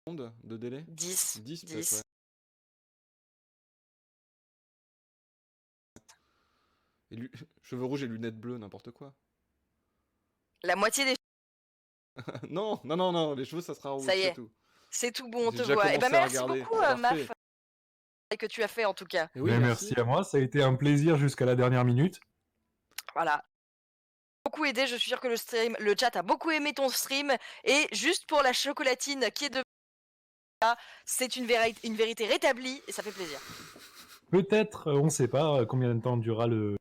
secondes de délai? 10. 10 peut-être, ouais. Et cheveux rouges et lunettes bleues, n'importe quoi. La moitié des... Non, non, non, non, les cheveux ça sera rouge, Ça y c'est est, tout. c'est tout bon, on J'ai te déjà voit. Eh ben commencé à merci regarder. beaucoup, Parfait. Maf, que tu as fait en tout cas. Et oui, Mais merci à moi, ça a été un plaisir jusqu'à la dernière minute. Voilà. Beaucoup aidé, je suis sûr que le chat a beaucoup aimé ton stream. Et juste pour la chocolatine qui est de... C'est une vérité rétablie et ça fait plaisir. Peut-être, on ne sait pas combien de temps durera le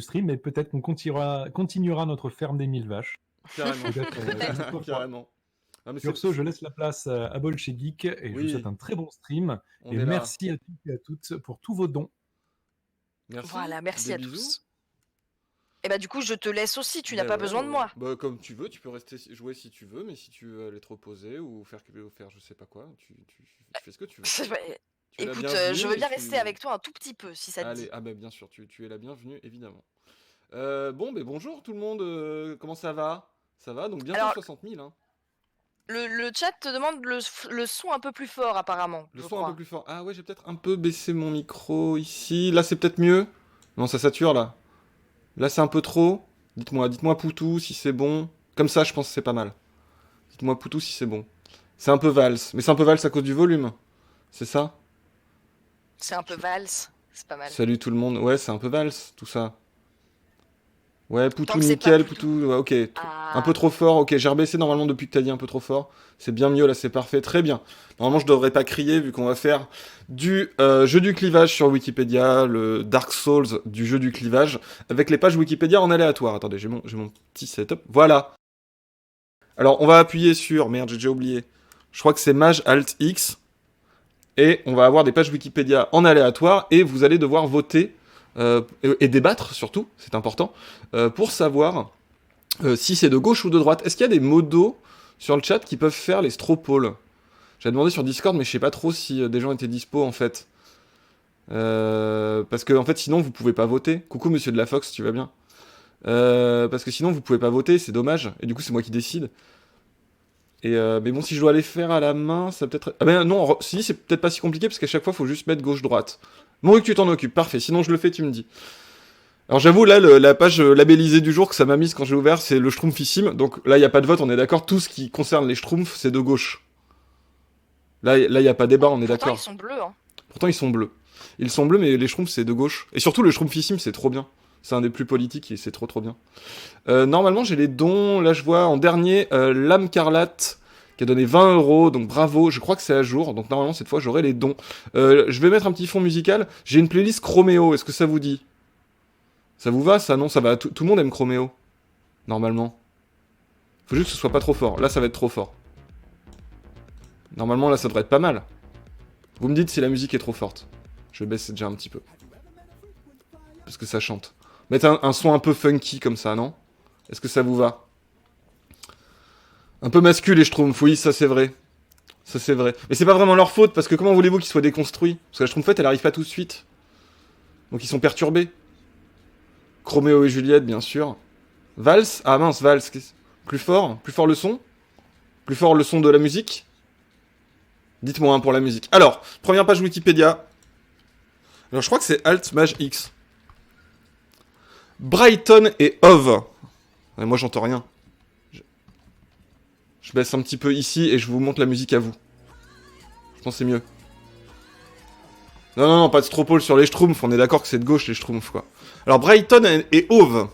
stream, mais peut-être qu'on continuera notre ferme des 1000 vaches. Carrément. Peut-être. Carrément. Ah, mais Sur ce, je laisse la place à Bolchegeek et je vous souhaite un très bon stream. On et est là. merci à toutes et à toutes pour tous vos dons. Merci. Voilà, merci Des à bisous. tous. Et bah du coup, je te laisse aussi, tu n'as pas besoin de moi. Bah comme tu veux, tu peux rester jouer si tu veux, mais si tu veux aller te reposer ou faire je sais pas quoi, tu fais ce que tu veux. Écoute, je veux bien rester avec toi un tout petit peu, si ça te dit. Ah bah bien sûr, tu es la bienvenue, évidemment. Bon, bah bonjour tout le monde, comment ça va? Ça va, donc bientôt 60 000, hein. Le chat te demande le son un peu plus fort, apparemment. Le son un peu plus fort. Ah ouais, j'ai peut-être un peu baissé mon micro ici. Là, c'est peut-être mieux? Non, ça sature, là. Là, c'est un peu trop. Dites-moi Poutou si c'est bon. Comme ça, je pense que c'est pas mal. Dites-moi Poutou si c'est bon. C'est un peu valse. Mais c'est un peu valse à cause du volume. C'est ça? C'est un peu valse. C'est pas mal. Salut tout le monde. Ouais, c'est un peu valse, tout ça. Ouais, Poutou, nickel, Poutou. Ouais, ok. Un peu trop fort. Ok, j'ai rebaissé normalement depuis que t'as dit un peu trop fort. C'est bien mieux, là, c'est parfait. Très bien. Normalement, je devrais pas crier vu qu'on va faire du jeu du clivage sur Wikipédia, le Dark Souls du jeu du clivage, avec les pages Wikipédia en aléatoire. Attendez, j'ai mon petit setup. Voilà. Alors, on va appuyer sur... Merde, j'ai déjà oublié. Je crois que c'est Maj Alt X. Et on va avoir des pages Wikipédia en aléatoire. Et vous allez devoir voter... et débattre surtout, c'est important, pour savoir si c'est de gauche ou de droite. Est-ce qu'il y a des modos sur le chat qui peuvent faire les straw polls? J'ai demandé sur Discord, mais je sais pas trop si des gens étaient dispo en fait. Parce que en fait, sinon vous pouvez pas voter. Coucou Monsieur de la Fox, tu vas bien? Parce que sinon vous pouvez pas voter, c'est dommage. Et du coup, c'est moi qui décide. Et mais bon, si je dois les faire à la main, ça peut-être. Ah ben non, si c'est peut-être pas si compliqué parce qu'à chaque fois, faut juste mettre gauche-droite. Bon, que tu t'en occupes, parfait. Sinon, je le fais, tu me dis. Alors, j'avoue, là, la page labellisée du jour que ça m'a mise quand j'ai ouvert, c'est le Schtroumpfissime. Donc là, il n'y a pas de vote, on est d'accord. Tout ce qui concerne les Schtroumpfs, c'est de gauche. Là, il n'y a pas débat, on est d'accord. Pourtant, ils sont bleus, hein. Pourtant, ils sont bleus. Ils sont bleus, mais les Schtroumpfs, c'est de gauche. Et surtout, le Schtroumpfissime, c'est trop bien. C'est un des plus politiques et c'est trop bien. Normalement, j'ai les dons. Là, je vois en dernier, L'Âme Carlate, qui a donné 20 €, donc bravo, je crois que c'est à jour, donc normalement cette fois j'aurai les dons. Je vais mettre un petit fond musical, j'ai une playlist Chroméo, est-ce que ça vous dit? Ça vous va ça? Non, ça va, tout le monde aime Chroméo, normalement. Faut juste que ce soit pas trop fort, là ça va être trop fort. Normalement là ça devrait être pas mal. Vous me dites si la musique est trop forte. Je vais baisser déjà un petit peu. Parce que ça chante. Mettre un son un peu funky comme ça, non? Est-ce que ça vous va? Un peu masculin, je trouve. Oui, ça c'est vrai. Ça c'est vrai. Mais c'est pas vraiment leur faute, parce que comment voulez-vous qu'ils soient déconstruits? Parce que la Schtroumpfette, elle arrive pas tout de suite. Donc ils sont perturbés. Chroméo et Juliette, bien sûr. Valse? Ah mince, valse. Plus fort? Plus fort le son? Plus fort le son de la musique? Dites-moi pour la musique. Alors, première page Wikipédia. Alors je crois que c'est Alt Maj X. Brighton et Hove. Ouais, moi j'entends rien. Je baisse un petit peu ici et je vous montre la musique à vous. Je pense que c'est mieux. Non, pas de stropole sur les Schtroumpfs, on est d'accord que c'est de gauche les Schtroumpfs, quoi. Alors Brighton et Hove,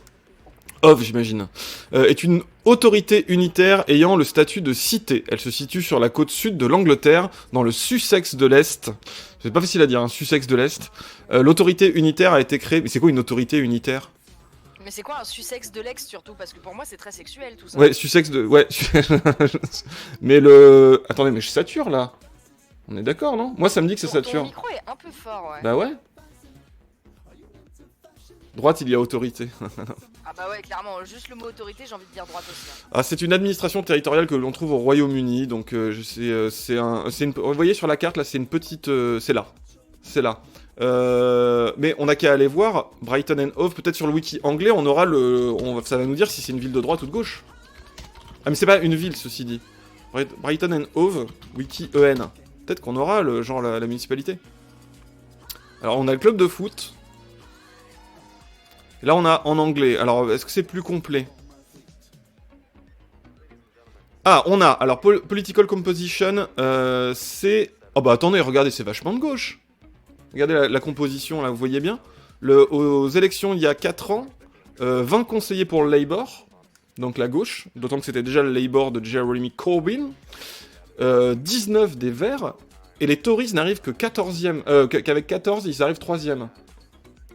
j'imagine, est une autorité unitaire ayant le statut de cité. Elle se situe sur la côte sud de l'Angleterre, dans le Sussex de l'Est. C'est pas facile à dire, hein, Sussex de l'Est. L'autorité unitaire a été créée... Mais c'est quoi une autorité unitaire? Mais c'est quoi un Sussex de l'ex surtout? Parce que pour moi c'est très sexuel tout ça. Ouais, Sussex de... Ouais. Mais le... Attendez, mais je sature là. On est d'accord, non? Moi ça me dit que ça sature. Ton micro est un peu fort, ouais. Bah ouais. Droite, il y a autorité. Ah bah ouais, clairement, juste le mot autorité, j'ai envie de dire droite aussi. Hein. Ah, c'est une administration territoriale que l'on trouve au Royaume-Uni, donc vous voyez sur la carte, là, c'est une petite... c'est là. C'est là. Mais on n'a qu'à aller voir Brighton and Hove, peut-être sur le wiki anglais, on aura ça va nous dire si c'est une ville de droite ou de gauche. Ah mais c'est pas une ville, ceci dit. Brighton and Hove, Wiki EN. Peut-être qu'on aura la municipalité. Alors on a le club de foot. Et là on a en anglais. Alors est-ce que c'est plus complet? Ah, on a, alors Political Composition, c'est... Oh bah attendez, regardez, c'est vachement de gauche. Regardez la composition, là, vous voyez bien. Aux élections, il y a 4 ans, 20 conseillers pour le Labour, donc la gauche, d'autant que c'était déjà le Labour de Jeremy Corbyn, 19 des Verts, et les Tories n'arrivent que 14e, qu'avec 14, ils arrivent 3e.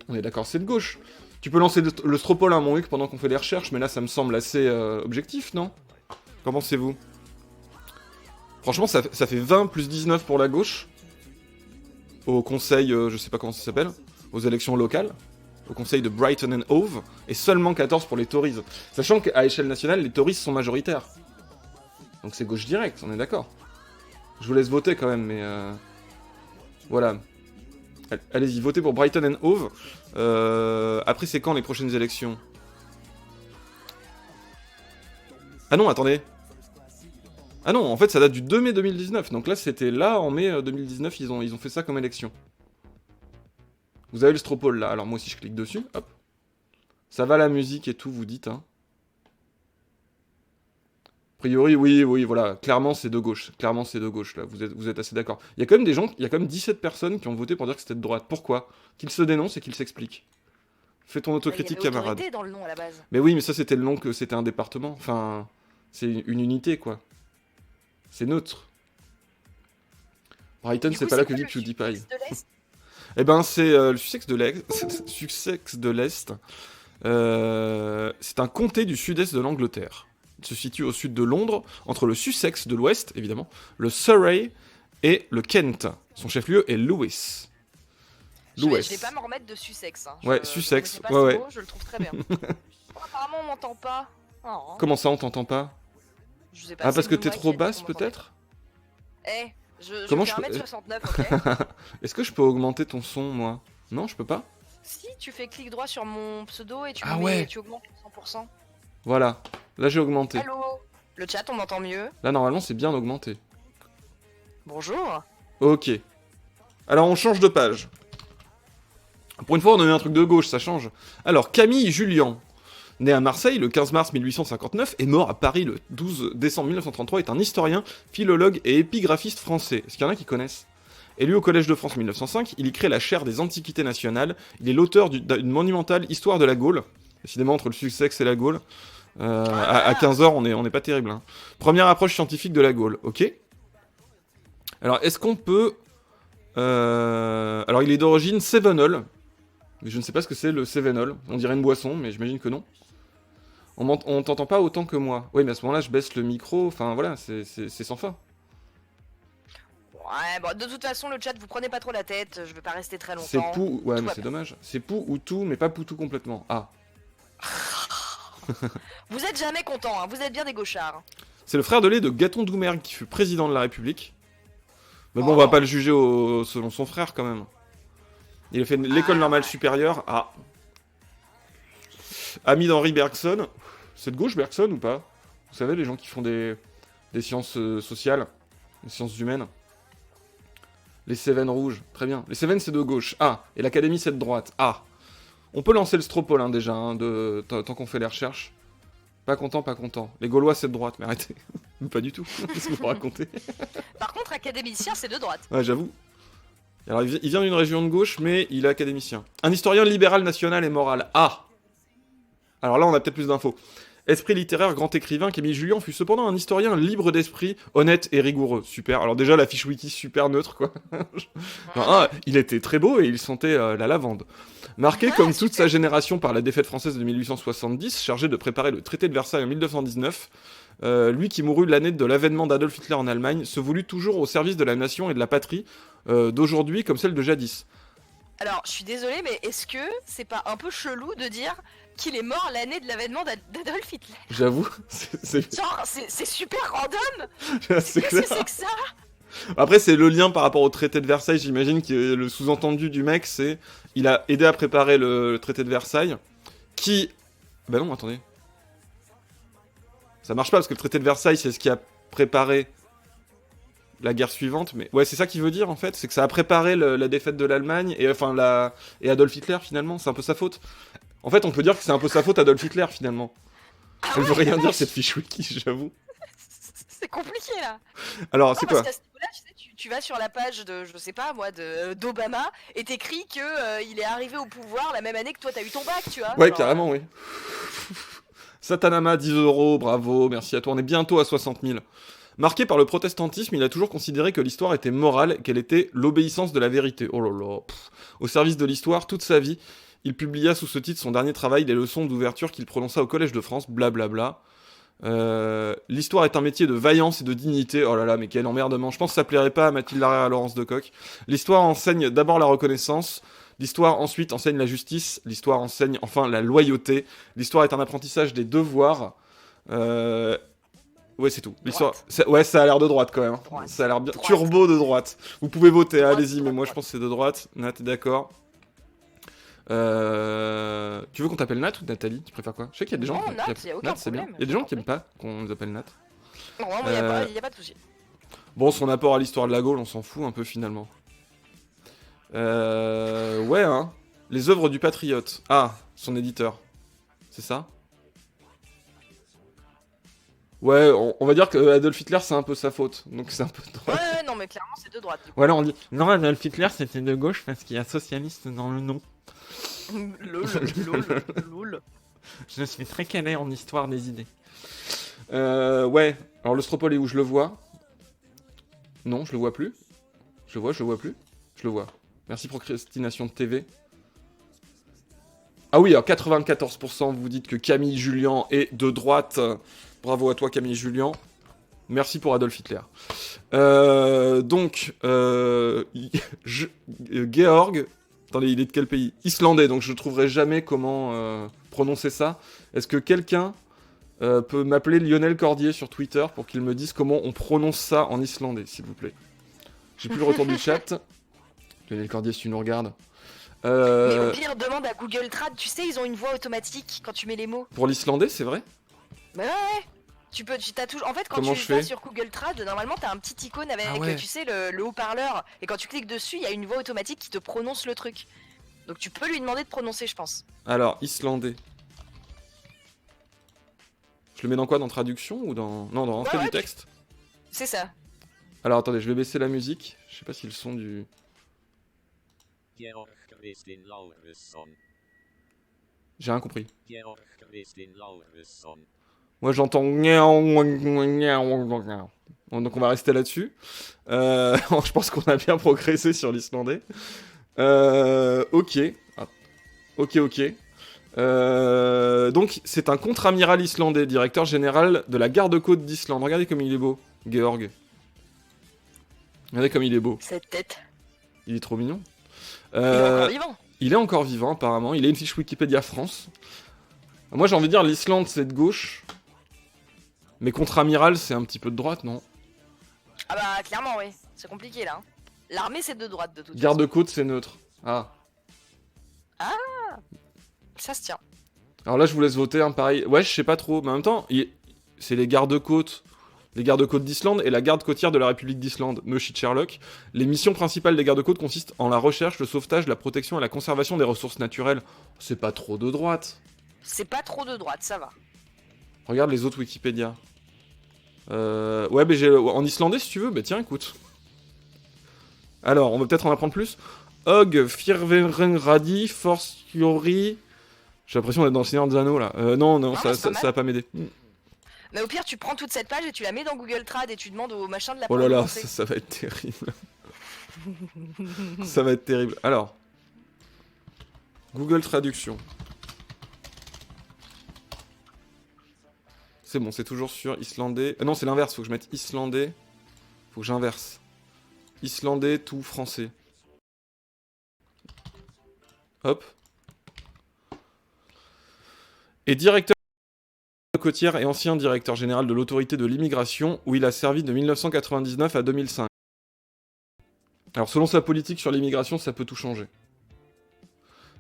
On est d'accord, c'est de gauche. Tu peux lancer le Stropole à Monthuc pendant qu'on fait des recherches, mais là, ça me semble assez objectif, non? Qu'en pensez-vous? Franchement, ça fait 20 plus 19 pour la gauche. Au conseil, je sais pas comment ça s'appelle, aux élections locales. Au conseil de Brighton and Hove. Et seulement 14 pour les Tories. Sachant qu'à échelle nationale, les Tories sont majoritaires. Donc c'est gauche direct, on est d'accord. Je vous laisse voter quand même, mais... Voilà. Allez-y, votez pour Brighton and Hove. Après, c'est quand les prochaines élections? Ah non, attendez. Ah non, en fait, ça date du 2 mai 2019. Donc là, c'était là, en mai 2019, ils ont fait ça comme élection. Vous avez le Stropole, là. Alors moi aussi, je clique dessus. Hop. Ça va, la musique et tout, vous dites, hein. A priori, oui, voilà. Clairement, c'est de gauche. Clairement, c'est de gauche, là. Vous êtes assez d'accord. Il y a quand même des gens, il y a quand même 17 personnes qui ont voté pour dire que c'était de droite. Pourquoi? Qu'ils se dénoncent et qu'ils s'expliquent. Fais ton autocritique, camarade. Il y avait autorité dans le nom, à la base. Mais oui, mais ça, c'était le nom que c'était un département. Enfin, c'est une unité, quoi. C'est neutre. Brighton, c'est pas là que vit PewDiePie. Eh ben, c'est le Sussex de l'Est. Sussex de l'Est. C'est un comté du sud-est de l'Angleterre. Il se situe au sud de Londres, entre le Sussex de l'Ouest, évidemment, le Surrey et le Kent. Son chef-lieu est Lewis. Je vais pas me remettre de Sussex. Hein. Ouais, Sussex. Ouais. Mot, je le trouve très bien. Apparemment, on m'entend pas. Oh. Comment ça, on t'entend pas? Je sais pas, ah, parce que t'es trop basse, peut-être? Eh, je Comment fais je peux... 1m69, ok. Est-ce que je peux augmenter ton son, moi? Non, je peux pas? Si, tu fais clic droit sur mon pseudo et tu augmentes 100%. Voilà, là j'ai augmenté. Allô? Le chat, on m'entend mieux? Là, normalement, c'est bien augmenté. Bonjour. Ok. Alors, on change de page. Pour une fois, on a eu un truc de gauche, ça change. Alors, Camille Jullian, né à Marseille le 15 mars 1859 et mort à Paris le 12 décembre 1933, est un historien, philologue et épigraphiste français. Est-ce qu'il y en a qui connaissent? Élu au Collège de France 1905, il y crée la chaire des Antiquités nationales. Il est l'auteur d'une monumentale histoire de la Gaule. Décidément, entre le Sussex et la Gaule. À 15h, on n'est pas terrible. Hein. Première approche scientifique de la Gaule, ok. Alors, est-ce qu'on peut... Alors, il est d'origine Cévenol. Mais je ne sais pas ce que c'est le Cévenol. On dirait une boisson, mais j'imagine que non. On t'entend pas autant que moi. Oui, mais à ce moment-là, je baisse le micro. Enfin, voilà, c'est sans fin. Ouais, bon, de toute façon, le chat, vous prenez pas trop la tête. Je vais pas rester très longtemps. C'est pou... Ouais, mais c'est dommage. C'est pou ou tout, mais pas poutou complètement. Ah. Vous êtes jamais content, hein. Vous êtes bien des gauchards. C'est le frère de lait de Gaton Doumergue qui fut président de la République. Mais bon, on va pas le juger selon son frère, quand même. Il a fait l'école normale supérieure. Ah. Ami d'Henri Bergson. C'est de gauche, Bergson, ou pas? Vous savez, les gens qui font des sciences sociales, des sciences humaines. Les Cévennes rouges, très bien. Les Cévennes, c'est de gauche. Ah, et l'Académie, c'est de droite. Ah. On peut lancer le Stropole, hein, déjà, hein, tant qu'on fait les recherches. Pas content, pas content. Les Gaulois, c'est de droite, mais arrêtez. Pas du tout. Qu'est-ce que vous racontez? Par contre, académicien, c'est de droite. Ouais, j'avoue. Alors, il vient d'une région de gauche, mais il est académicien. Un historien libéral, national et moral. Ah. Alors là, on a peut-être plus d'infos. Esprit littéraire, grand écrivain, Camille Jullian fut cependant un historien libre d'esprit, honnête et rigoureux. Super. Alors déjà, la fiche wiki super neutre, quoi. Il était très beau et il sentait la lavande. Marqué comme toute sa génération par la défaite française de 1870, chargé de préparer le traité de Versailles en 1919, lui qui mourut l'année de l'avènement d'Adolf Hitler en Allemagne, se voulut toujours au service de la nation et de la patrie, d'aujourd'hui comme celle de jadis. Alors, je suis désolée, mais est-ce que c'est pas un peu chelou de dire qu'il est mort l'année de l'avènement d'Adolf Hitler? J'avoue, Genre, c'est super random. C'est Qu'est-ce que c'est que ça? Après, c'est le lien par rapport au traité de Versailles, j'imagine que le sous-entendu du mec, c'est... Il a aidé à préparer le traité de Versailles, qui... Bah non, attendez. Ça marche pas, parce que le traité de Versailles, c'est ce qui a préparé la guerre suivante, mais ouais, c'est ça qu'il veut dire en fait, c'est que ça a préparé la défaite de l'Allemagne et et Adolf Hitler finalement, c'est un peu sa faute. En fait, on peut dire que c'est un peu sa faute Adolf Hitler finalement. Ça ne veut rien dire cette fiche wiki, j'avoue. C'est compliqué là. Alors, Non, c'est parce quoi? qu'à ce niveau-là, tu sais, tu vas sur la page de, je sais pas moi, d'Obama et t'écris que il est arrivé au pouvoir la même année que toi t'as eu ton bac, tu vois. Ouais, Genre, carrément, oui. Satanama, 10 €, bravo, merci à toi, on est bientôt à 60 000. Marqué par le protestantisme, il a toujours considéré que l'histoire était morale et qu'elle était l'obéissance de la vérité. Oh là là. Au service de l'histoire, toute sa vie, il publia sous ce titre son dernier travail, les leçons d'ouverture qu'il prononça au Collège de France, blablabla. L'histoire est un métier de vaillance et de dignité. Oh là là, mais quel emmerdement. Je pense que ça plairait pas à Mathilde Larrey et à Laurence Decoq. L'histoire enseigne d'abord la reconnaissance. L'histoire ensuite enseigne la justice. L'histoire enseigne enfin la loyauté. L'histoire est un apprentissage des devoirs. Ouais, c'est tout. L'histoire, ouais, ça a l'air de droite quand même. Droite. Ça a l'air bien. Droite. Turbo de droite. Vous pouvez voter, Droite, allez-y, mais droite, moi je pense que c'est de droite. Nat, t'es d'accord? Tu veux qu'on t'appelle Nat ou Nathalie? Tu préfères quoi? Je sais qu'il y a des gens Non, Nat, y a aucun Nat, c'est bien. problème, Il y a des gens je qui t'en aiment pas qu'on les appelle Nat. Non, moi, y a pas de souci. Bon, son apport à l'histoire de la Gaule, on s'en fout un peu finalement. Ouais, hein. Les œuvres du patriote. Ah, son éditeur. C'est ça? Ouais, on va dire que Adolf Hitler, c'est un peu sa faute. Donc c'est un peu de droite. Ouais, non, mais clairement, c'est de droite. Ouais, là on dit non, Adolf Hitler, c'était de gauche parce qu'il y a socialiste dans le nom. Lol, lol. Je suis très calé en histoire des idées. Ouais. Alors le Stropole est où? Je le vois. Non, je le vois plus. Je le vois plus. Je le vois. Merci Procrastination TV. Ah oui, alors 94% vous dites que Camille Julien est de droite. Bravo à toi Camille Julien. Merci pour Adolf Hitler. Donc, Georg. Attendez, il est de quel pays? Islandais, donc je ne trouverai jamais comment prononcer ça. Est-ce que quelqu'un peut m'appeler Lionel Cordier sur Twitter pour qu'il me dise comment on prononce ça en islandais, s'il vous plaît? J'ai plus le retour du chat. Lionel Cordier, si tu nous regardes. Mais au pire, demande à Google Trad, tu sais, ils ont une voix automatique quand tu mets les mots. Pour l'islandais, c'est vrai? Bah ouais. T'as toujours. En fait, quand Comment tu je fais vas sur Google Trad, normalement, t'as un petit icône avec, Ah ouais. tu sais, le haut-parleur. Et quand tu cliques dessus, il y a une voix automatique qui te prononce le truc. Donc tu peux lui demander de prononcer, je pense. Alors, islandais. Je le mets dans quoi? Dans traduction ou dans... Non, dans entrée Ouais, du texte? C'est ça. Alors, attendez, je vais baisser la musique. Je sais pas si le son du... J'ai rien compris. Moi, j'entends... Donc, on va rester là-dessus. Je pense qu'on a bien progressé sur l'islandais. Ok. Ah. Ok. Donc, c'est un contre-amiral islandais, directeur général de la garde-côte d'Islande. Regardez comme il est beau, Georg. Regardez comme il est beau. Cette tête. Il est trop mignon. Il est encore vivant. Il est encore vivant, apparemment. Il a une fiche Wikipédia France. Moi, j'ai envie de dire l'Islande, c'est de gauche. Mais contre-amiral, c'est un petit peu de droite, non? Ah bah, clairement, oui. C'est compliqué, là. L'armée, c'est de droite, de toute façon. Garde-côte, c'est neutre. Ah. Ça se tient. Alors là, je vous laisse voter, hein, pareil. Ouais, je sais pas trop. Mais en même temps, c'est les gardes-côtes. Les gardes-côtes d'Islande et la garde côtière de la République d'Islande, no shit Sherlock. Les missions principales des gardes-côtes consistent en la recherche, le sauvetage, la protection et la conservation des ressources naturelles. C'est pas trop de droite. C'est pas trop de droite, ça va. Regarde les autres Wikipédia. Ouais, mais j'ai en islandais si tu veux. Bah tiens, écoute. Alors, on va peut-être en apprendre plus. Og Firvenradi Forstiori. J'ai l'impression d'être dans le Seigneur des Anneaux là. Non, ça va pas m'aider. Mais au pire, tu prends toute cette page et tu la mets dans Google Trad et tu demandes au machin de la Oh là là, prononcer. ça va être terrible. Ça va être terrible. Alors, Google Traduction. C'est bon, c'est toujours sur islandais. Non, c'est l'inverse, faut que je mette islandais. Faut que j'inverse. Islandais tout français. Hop. Et directeur côtière et ancien directeur général de l'autorité de l'immigration, où il a servi de 1999 à 2005. Alors selon sa politique sur l'immigration, ça peut tout changer.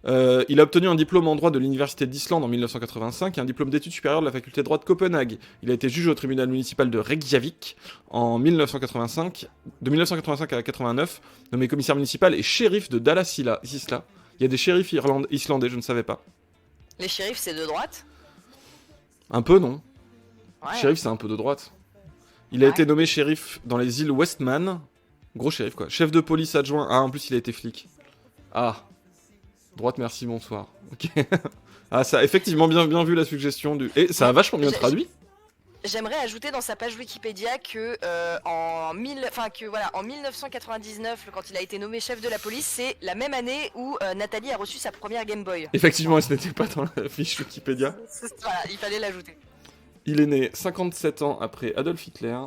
Il a obtenu un diplôme en droit de l'Université d'Islande en 1985 et un diplôme d'études supérieures de la faculté de droit de Copenhague. Il a été juge au tribunal municipal de Reykjavik en 1985, de 1985 à 89, nommé commissaire municipal et shérif de Dallasilla. Il y a des shérifs islandais, je ne savais pas. Les shérifs, c'est de droite? Un peu, non? Ouais. Shérif, c'est un peu de droite. Il a été nommé shérif dans les îles Westman. Gros shérif, quoi. Chef de police adjoint. Ah, en plus, il a été flic. Ah. Droite, merci, bonsoir. Ok. Ah, ça a effectivement bien vu la suggestion du... Et ça a vachement bien traduit. J'aimerais ajouter dans sa page Wikipédia que en 1999, quand il a été nommé chef de la police, c'est la même année où Nathalie a reçu sa première Game Boy. Effectivement, ce n'était pas dans la fiche Wikipédia. Voilà, il fallait l'ajouter. Il est né 57 ans après Adolf Hitler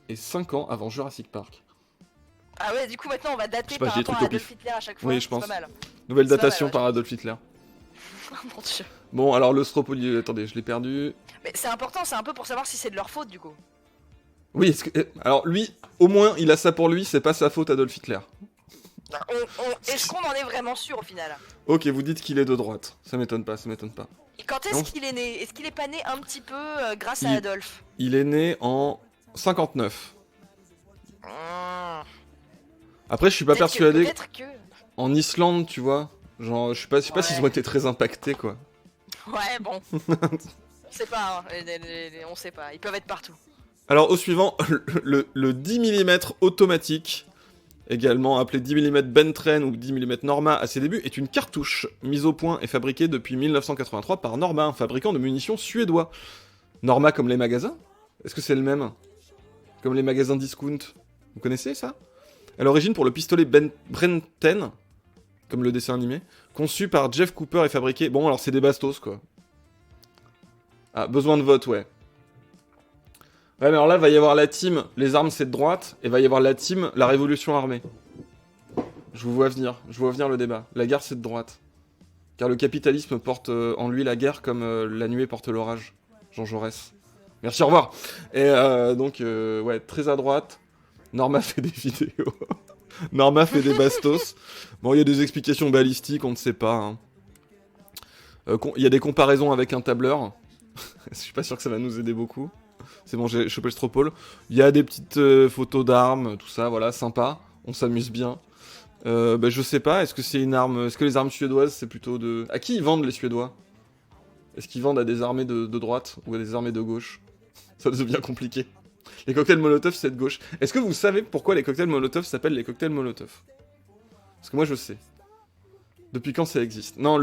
et 5 ans avant Jurassic Park. Ah ouais, du coup maintenant on va dater Je sais pas, par j'ai des rapport à trucs au Adolf pif. Hitler à chaque fois. Oui, je pense. C'est pas mal. Nouvelle C'est pas datation mal, ouais. par Adolf Hitler. Oh mon dieu. Bon, alors le Stropoli... Attendez, je l'ai perdu. Mais c'est important, c'est un peu pour savoir si c'est de leur faute du coup. Oui, alors lui, au moins, il a ça pour lui, c'est pas sa faute Adolf Hitler. Est-ce qu'on en est vraiment sûr au final? Ok, vous dites qu'il est de droite. Ça m'étonne pas, ça m'étonne pas. Et quand Non. est-ce qu'il est né? Est-ce qu'il est pas né un petit peu grâce à Il- Adolphe? Il est né en 59. Après, je suis pas persuadé. Peut-être que... En Islande, tu vois, genre, je sais pas s'ils ont été très impactés, quoi. Ouais, bon. On sait pas, hein. On sait pas. Ils peuvent être partout. Alors, au suivant, le 10 mm automatique, également appelé 10 mm Bentren ou 10 mm Norma à ses débuts, est une cartouche mise au point et fabriquée depuis 1983 par Norma, un fabricant de munitions suédois. Norma comme les magasins? Est-ce que c'est le même? Comme les magasins discount? Vous connaissez ça? À l'origine pour le pistolet Brenten, comme le dessin animé, conçu par Jeff Cooper et fabriqué... Bon, alors c'est des bastos, quoi. Ah, besoin de vote, ouais. Ouais, mais alors là, va y avoir la team les armes c'est de droite, et va y avoir la team la révolution armée. Je vous vois venir le débat. La guerre c'est de droite. Car le capitalisme porte en lui la guerre comme la nuée porte l'orage. Jean Jaurès. Merci, au revoir. Et donc, ouais, très à droite. Norma fait des vidéos. Norma fait des bastos. Bon, il y a des explications balistiques, on ne sait pas. Hein. Il y a des comparaisons avec un tableur. Je suis pas sûr que ça va nous aider beaucoup. C'est bon, j'ai chopé le stropole. Il y a des petites photos d'armes, tout ça, voilà, sympa. On s'amuse bien. Bah, je sais pas, est-ce que c'est une arme... Est-ce que les armes suédoises, c'est plutôt de... À qui ils vendent, les Suédois? Est-ce qu'ils vendent à des armées de droite ou à des armées de gauche? Ça devient compliqué. Les cocktails Molotov, c'est de gauche. Est-ce que vous savez pourquoi les cocktails Molotov s'appellent les cocktails Molotov? Parce que moi, je sais. Depuis quand ça existe? Non,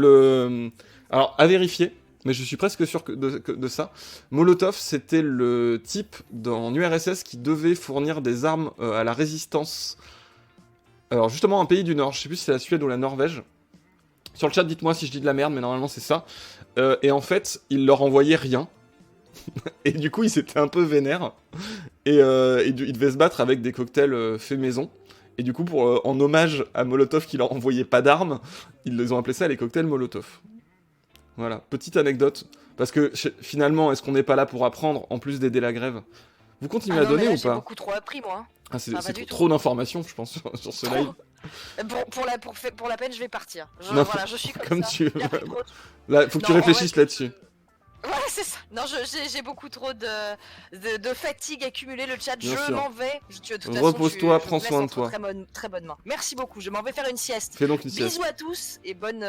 alors, à vérifier, mais je suis presque sûr de ça. Molotov, c'était le type en URSS qui devait fournir des armes à la résistance. Alors, justement, un pays du Nord. Je sais plus si c'est la Suède ou la Norvège. Sur le chat, dites-moi si je dis de la merde, mais normalement, c'est ça. Et en fait, il leur envoyait rien. Et du coup, ils étaient un peu vénères. Et ils devaient se battre avec des cocktails faits maison. Et du coup, en hommage à Molotov qui leur envoyait pas d'armes, ils les ont appelés ça les cocktails Molotov. Voilà, petite anecdote. Parce que finalement, est-ce qu'on n'est pas là pour apprendre, en plus d'aider la grève? Vous continuez à non, donner mais là, ou pas? J'ai beaucoup trop appris, moi. Ah, c'est pas du trop d'informations, je pense, sur ce live. Pour la peine, je vais partir. Non, voilà, je suis comme ça. tu veux. Il y a plus trop de- Là, faut que tu Non, en réfléchisses vrai, là-dessus. Ouais, c'est ça. Non, j'ai beaucoup trop de fatigue accumulée. Le chat, Bien je sûr. m'en vais. De toute façon, Repose-toi, je prends vous laisse soin de entre toi. Très bonne main. Merci beaucoup. Je m'en vais faire une sieste. Fais donc une sieste. Bisous à tous et bonne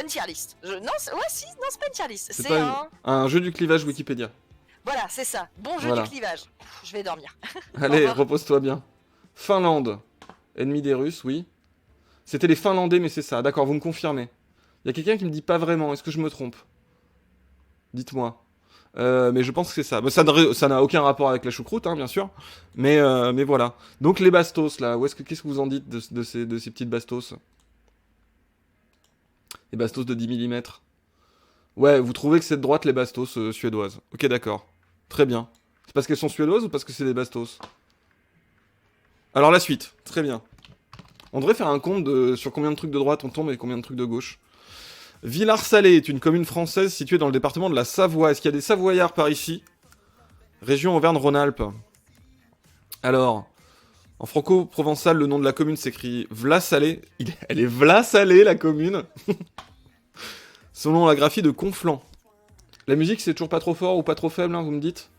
tier list. Non, c'est pas une tier list. C'est C'est pas un jeu du clivage Wikipédia. Voilà, c'est ça. Bon jeu Voilà. du clivage. Je vais dormir. Allez, revoir. repose-toi bien. Finlande. Ennemi des Russes, oui. C'était les Finlandais, mais c'est ça. D'accord, vous me confirmez. Il y a quelqu'un qui me dit pas vraiment. Est-ce que je me trompe? Dites-moi. Mais je pense que c'est ça. Bah, ça n'a aucun rapport avec la choucroute, hein, bien sûr. Mais voilà. Donc les bastos, là. Qu'est-ce que vous en dites de ces petites bastos? Les bastos de 10 mm. Ouais, vous trouvez que c'est de droite les bastos suédoises. Ok, d'accord. Très bien. C'est parce qu'elles sont suédoises ou parce que c'est des bastos? Alors la suite. Très bien. On devrait faire un compte sur combien de trucs de droite on tombe et combien de trucs de gauche. Villars-Salé est une commune française située dans le département de la Savoie. Est-ce qu'il y a des Savoyards par ici? Région Auvergne-Rhône-Alpes. Alors, En franco-provençal, le nom de la commune s'écrit Vla-Salé. Elle est Vla-Salé, la commune. Selon la graphie de Conflans. La musique, c'est toujours pas trop fort ou pas trop faible, hein, vous me dites?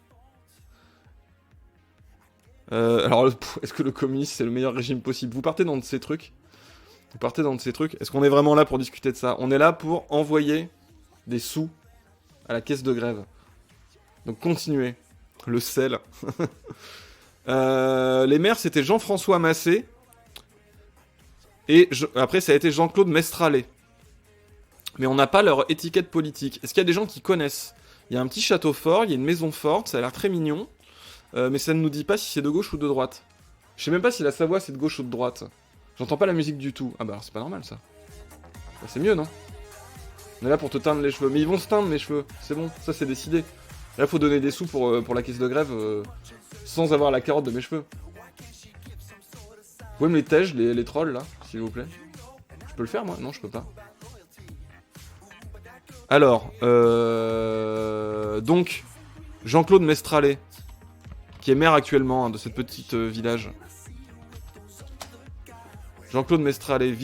Alors, est-ce que le communisme, c'est le meilleur régime possible? Vous partez dans de ces trucs? Est-ce qu'on est vraiment là pour discuter de ça? On est là pour envoyer des sous à la caisse de grève. Donc, continuez. Le sel. Les maires, c'était Jean-François Massé. Et après, ça a été Jean-Claude Mestralet. Mais on n'a pas leur étiquette politique. Est-ce qu'il y a des gens qui connaissent? Il y a un petit château fort, il y a une maison forte, ça a l'air très mignon. Mais ça ne nous dit pas si c'est de gauche ou de droite. Je sais même pas si la Savoie, c'est de gauche ou de droite. J'entends pas la musique du tout. Ah bah alors c'est pas normal, ça. Bah, c'est mieux, non? On est là pour te teindre les cheveux. Mais ils vont se teindre, mes cheveux. C'est bon, ça c'est décidé. Là, faut donner des sous pour la caisse de grève sans avoir la carotte de mes cheveux. Vous pouvez me les tèges, les trolls, là, s'il vous plaît? Je peux le faire, moi? Non, je peux pas. Alors, donc, Jean-Claude Mestralet, qui est maire actuellement de cette petite village. Jean-Claude Mestralet,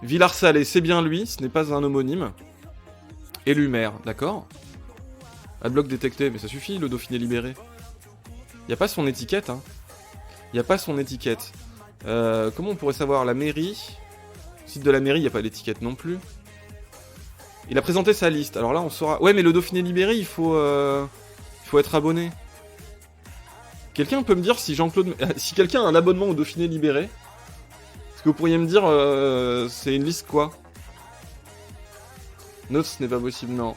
Villars-Salé, c'est bien lui, ce n'est pas un homonyme. Élu maire, d'accord. Adblock détecté, mais ça suffit, le Dauphiné libéré. Y a pas son étiquette, hein. Y a pas son étiquette. Comment on pourrait savoir? La mairie. Site de la mairie, y a pas d'étiquette non plus. Il a présenté sa liste, alors là on saura... Ouais, mais le Dauphiné libéré, il faut être abonné. Quelqu'un peut me dire si Jean-Claude... si quelqu'un a un abonnement au Dauphiné libéré? Est-ce que vous pourriez me dire c'est une liste quoi? Note, ce n'est pas possible, non.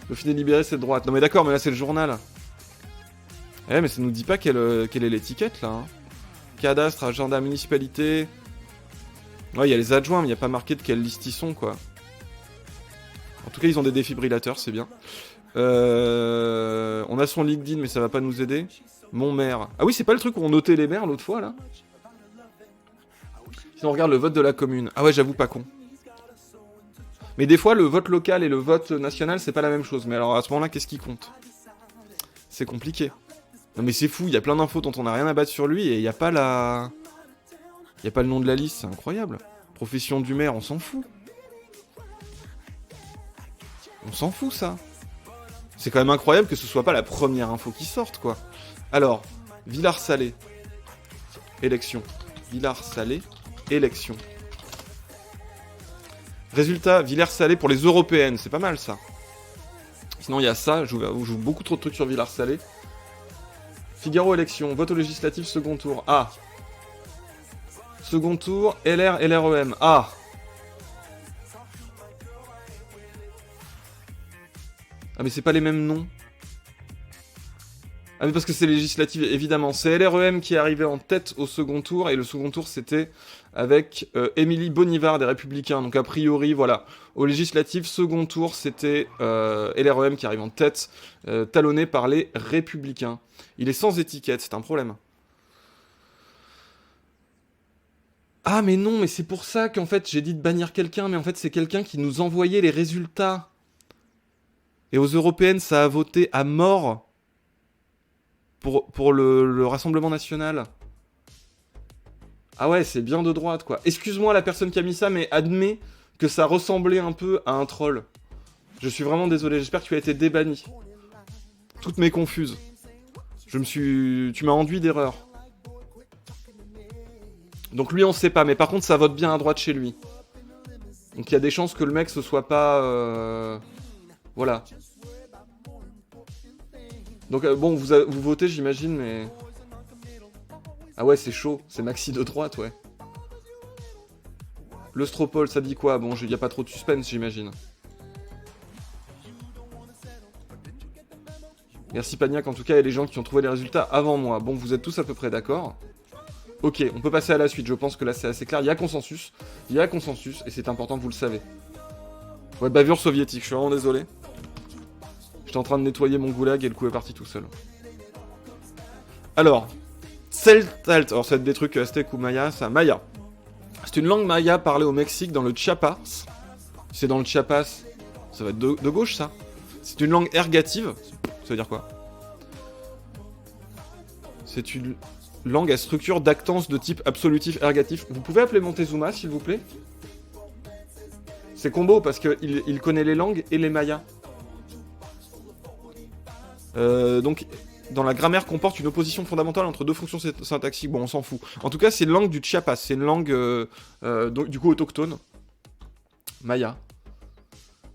Dauphiné libéré, c'est de droite. Non mais d'accord, mais là c'est le journal. Eh mais ça nous dit pas quelle est l'étiquette là. Hein. Cadastre, agenda, municipalité... Ouais, il y a les adjoints, mais il n'y a pas marqué de quelle liste ils sont, quoi. En tout cas, ils ont des défibrillateurs, c'est bien. On a son LinkedIn, mais ça va pas nous aider. Mon maire. Ah oui, c'est pas le truc où on notait les maires l'autre fois, là? Si on regarde le vote de la commune. Ah ouais, j'avoue, pas con. Mais des fois, le vote local et le vote national, c'est pas la même chose. Mais alors, à ce moment-là, qu'est-ce qui compte? C'est compliqué. Non mais c'est fou, il y a plein d'infos dont on n'a rien à battre sur lui, et il n'y a pas la... Y a pas le nom de la liste, c'est incroyable. Profession du maire, on s'en fout. On s'en fout, ça. C'est quand même incroyable que ce soit pas la première info qui sorte, quoi. Alors, Villars-Salé. Élection. Villars-Salé. Élection. Résultat, Villars-Salé pour les européennes. C'est pas mal, ça. Sinon, il y a ça. Je joue beaucoup trop de trucs sur Villars-Salé. Figaro élection. Vote au législatif, second tour. Ah. Second tour, LR et LREM. Ah. Ah mais c'est pas les mêmes noms. Ah mais parce que c'est législative, évidemment. C'est LREM qui est arrivé en tête au second tour, et le second tour c'était avec Émilie Bonivard des Républicains. Donc a priori, voilà. Au législatif, second tour, c'était LREM qui arrive en tête, talonné par les Républicains. Il est sans étiquette, c'est un problème. Ah mais non, mais c'est pour ça qu'en fait j'ai dit de bannir quelqu'un, mais en fait c'est quelqu'un qui nous envoyait les résultats. Et aux européennes, ça a voté à mort pour le Rassemblement National. Ah ouais, c'est bien de droite, quoi. Excuse-moi la personne qui a mis ça, mais admets que ça ressemblait un peu à un troll. Je suis vraiment désolé, j'espère que tu as été débanni. Toutes mes confuses. Tu m'as enduit d'erreur. Donc lui on sait pas, mais par contre ça vote bien à droite chez lui. Donc il y a des chances que le mec ce soit pas... Voilà. Donc bon, vous votez j'imagine, mais... Ah ouais, c'est chaud, c'est Maxi de droite, ouais. Le Stropole, ça dit quoi? Bon, y a pas trop de suspense, j'imagine. Merci Pagnac, en tout cas, et les gens qui ont trouvé les résultats avant moi. Bon, vous êtes tous à peu près d'accord. Ok, on peut passer à la suite, je pense que là c'est assez clair. Il y a consensus, et c'est important que vous le savez. Ouais, bavure soviétique, je suis vraiment désolé. J'étais en train de nettoyer mon goulag et le coup est parti tout seul. Alors, Celtalt, alors ça va être des trucs aztèques ou maya, ça, maya. C'est une langue maya parlée au Mexique dans le Chiapas. C'est dans le Chiapas, ça va être de gauche ça. C'est une langue ergative, ça veut dire quoi? C'est une langue à structure d'actance de type absolutif ergatif. Vous pouvez appeler Montezuma, s'il vous plaît? C'est combo parce qu'il connaît les langues et les mayas. Donc, dans la grammaire comporte une opposition fondamentale entre deux fonctions syntaxiques. Bon, on s'en fout. En tout cas, c'est une langue du Chiapas. C'est une langue, du coup, autochtone. Maya.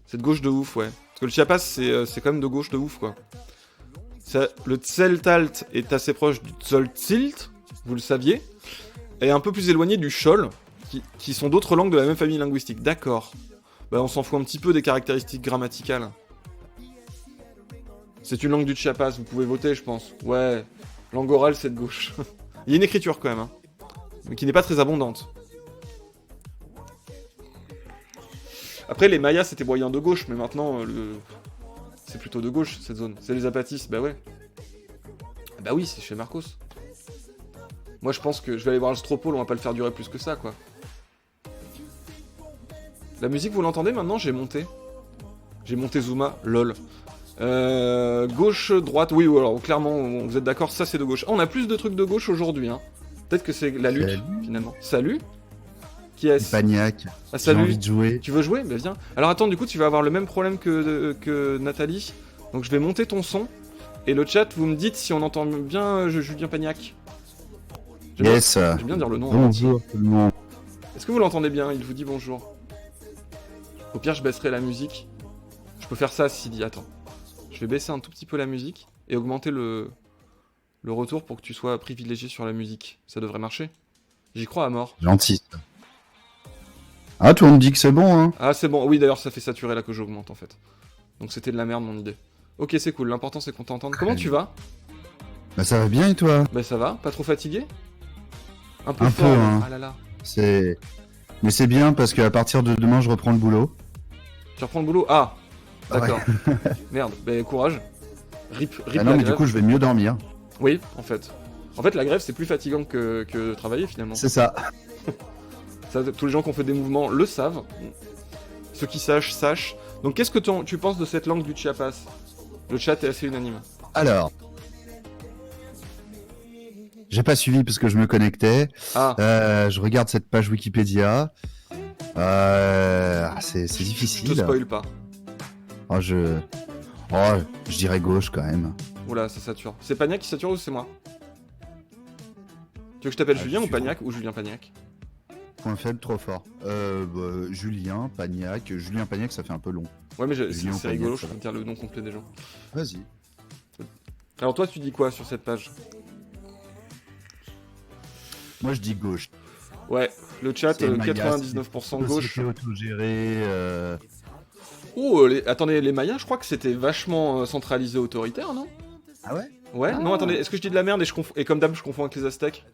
C'est de gauche de ouf, ouais. Parce que le Chiapas, c'est quand même de gauche de ouf, quoi. Le Tseltalt est assez proche du Tzoltzilt, vous le saviez, et un peu plus éloigné du Chol, qui sont d'autres langues de la même famille linguistique. D'accord. Bah, on s'en fout un petit peu des caractéristiques grammaticales. C'est une langue du Chiapas, vous pouvez voter, je pense. Ouais, langue orale, c'est de gauche. Il y a une écriture, quand même, hein, mais qui n'est pas très abondante. Après, les Mayas, c'était moyen de gauche, mais maintenant, c'est plutôt de gauche, cette zone. C'est les Apatis, bah ouais. Bah oui, c'est chez Marcos. Moi, je pense que je vais aller voir le Stropole, on va pas le faire durer plus que ça, quoi. La musique, vous l'entendez maintenant? J'ai monté. J'ai monté Zuma, lol. Gauche, droite, oui, alors clairement, vous êtes d'accord, ça c'est de gauche. Ah, on a plus de trucs de gauche aujourd'hui, hein. Peut-être que c'est la lutte, finalement. Salut. Qui est-ce? Pagnac. Ah, salut. J'ai envie de jouer. Tu veux jouer? Bah viens. Alors attends, du coup, tu vas avoir le même problème que Nathalie. Donc je vais monter ton son. Et le chat, vous me dites si on entend bien Julien Pagnac. Yes. J'aime bien dire le nom. Bonjour tout le monde. Est-ce que vous l'entendez bien? Il vous dit bonjour. Au pire, je baisserai la musique. Je peux faire ça, Sidi. Attends. Je vais baisser un tout petit peu la musique et augmenter le retour pour que tu sois privilégié sur la musique. Ça devrait marcher. J'y crois à mort. Gentil. Ah, toi on me dit que c'est bon, hein. Ah, c'est bon. Oui, d'ailleurs, ça fait saturer là que j'augmente en fait. Donc c'était de la merde mon idée. Ok, c'est cool. L'important c'est qu'on t'entende. Comment tu vas? Bah ça va bien et toi? Bah ça va. Pas trop fatigué? Un peu Un fort. peu, hein. Ah là là. Mais c'est bien parce qu'à partir de demain je reprends le boulot. Tu reprends le boulot? Ah. D'accord. Ouais. Merde. Bah courage. Rip Ah la non, mais grève. du coup je vais mieux dormir. Oui, en fait. En fait, la grève c'est plus fatigant que travailler finalement. C'est ça. Ça, tous les gens qui ont fait des mouvements le savent. Ceux qui sachent. Donc qu'est-ce que tu penses de cette langue du Chiapas? Le chat est assez unanime. Alors. J'ai pas suivi parce que je me connectais. Ah. Je regarde cette page Wikipédia. C'est difficile. Je te spoil pas. Je dirais gauche quand même. Oula, ça sature. C'est Pagnac qui sature ou c'est moi? Tu veux que je t'appelle Julien ou Pagnac ou Julien Pagnac? Point faible, trop fort. Julien Pagnac. Julien Pagnac, ça fait un peu long. Ouais, mais Julien c'est Pagnac, rigolo, je ça peux va. te dire le nom complet des gens. Vas-y. Alors toi, tu dis quoi sur cette page? Moi, je dis gauche. Ouais, le chat, C'est Maya, 99% gauche. Société autogérée. Oh, attendez, les Mayas, je crois que c'était vachement centralisé autoritaire, non? Ah ouais? Ouais, non, attendez, est-ce que je dis de la merde et comme d'hab, je confonds avec les Aztèques?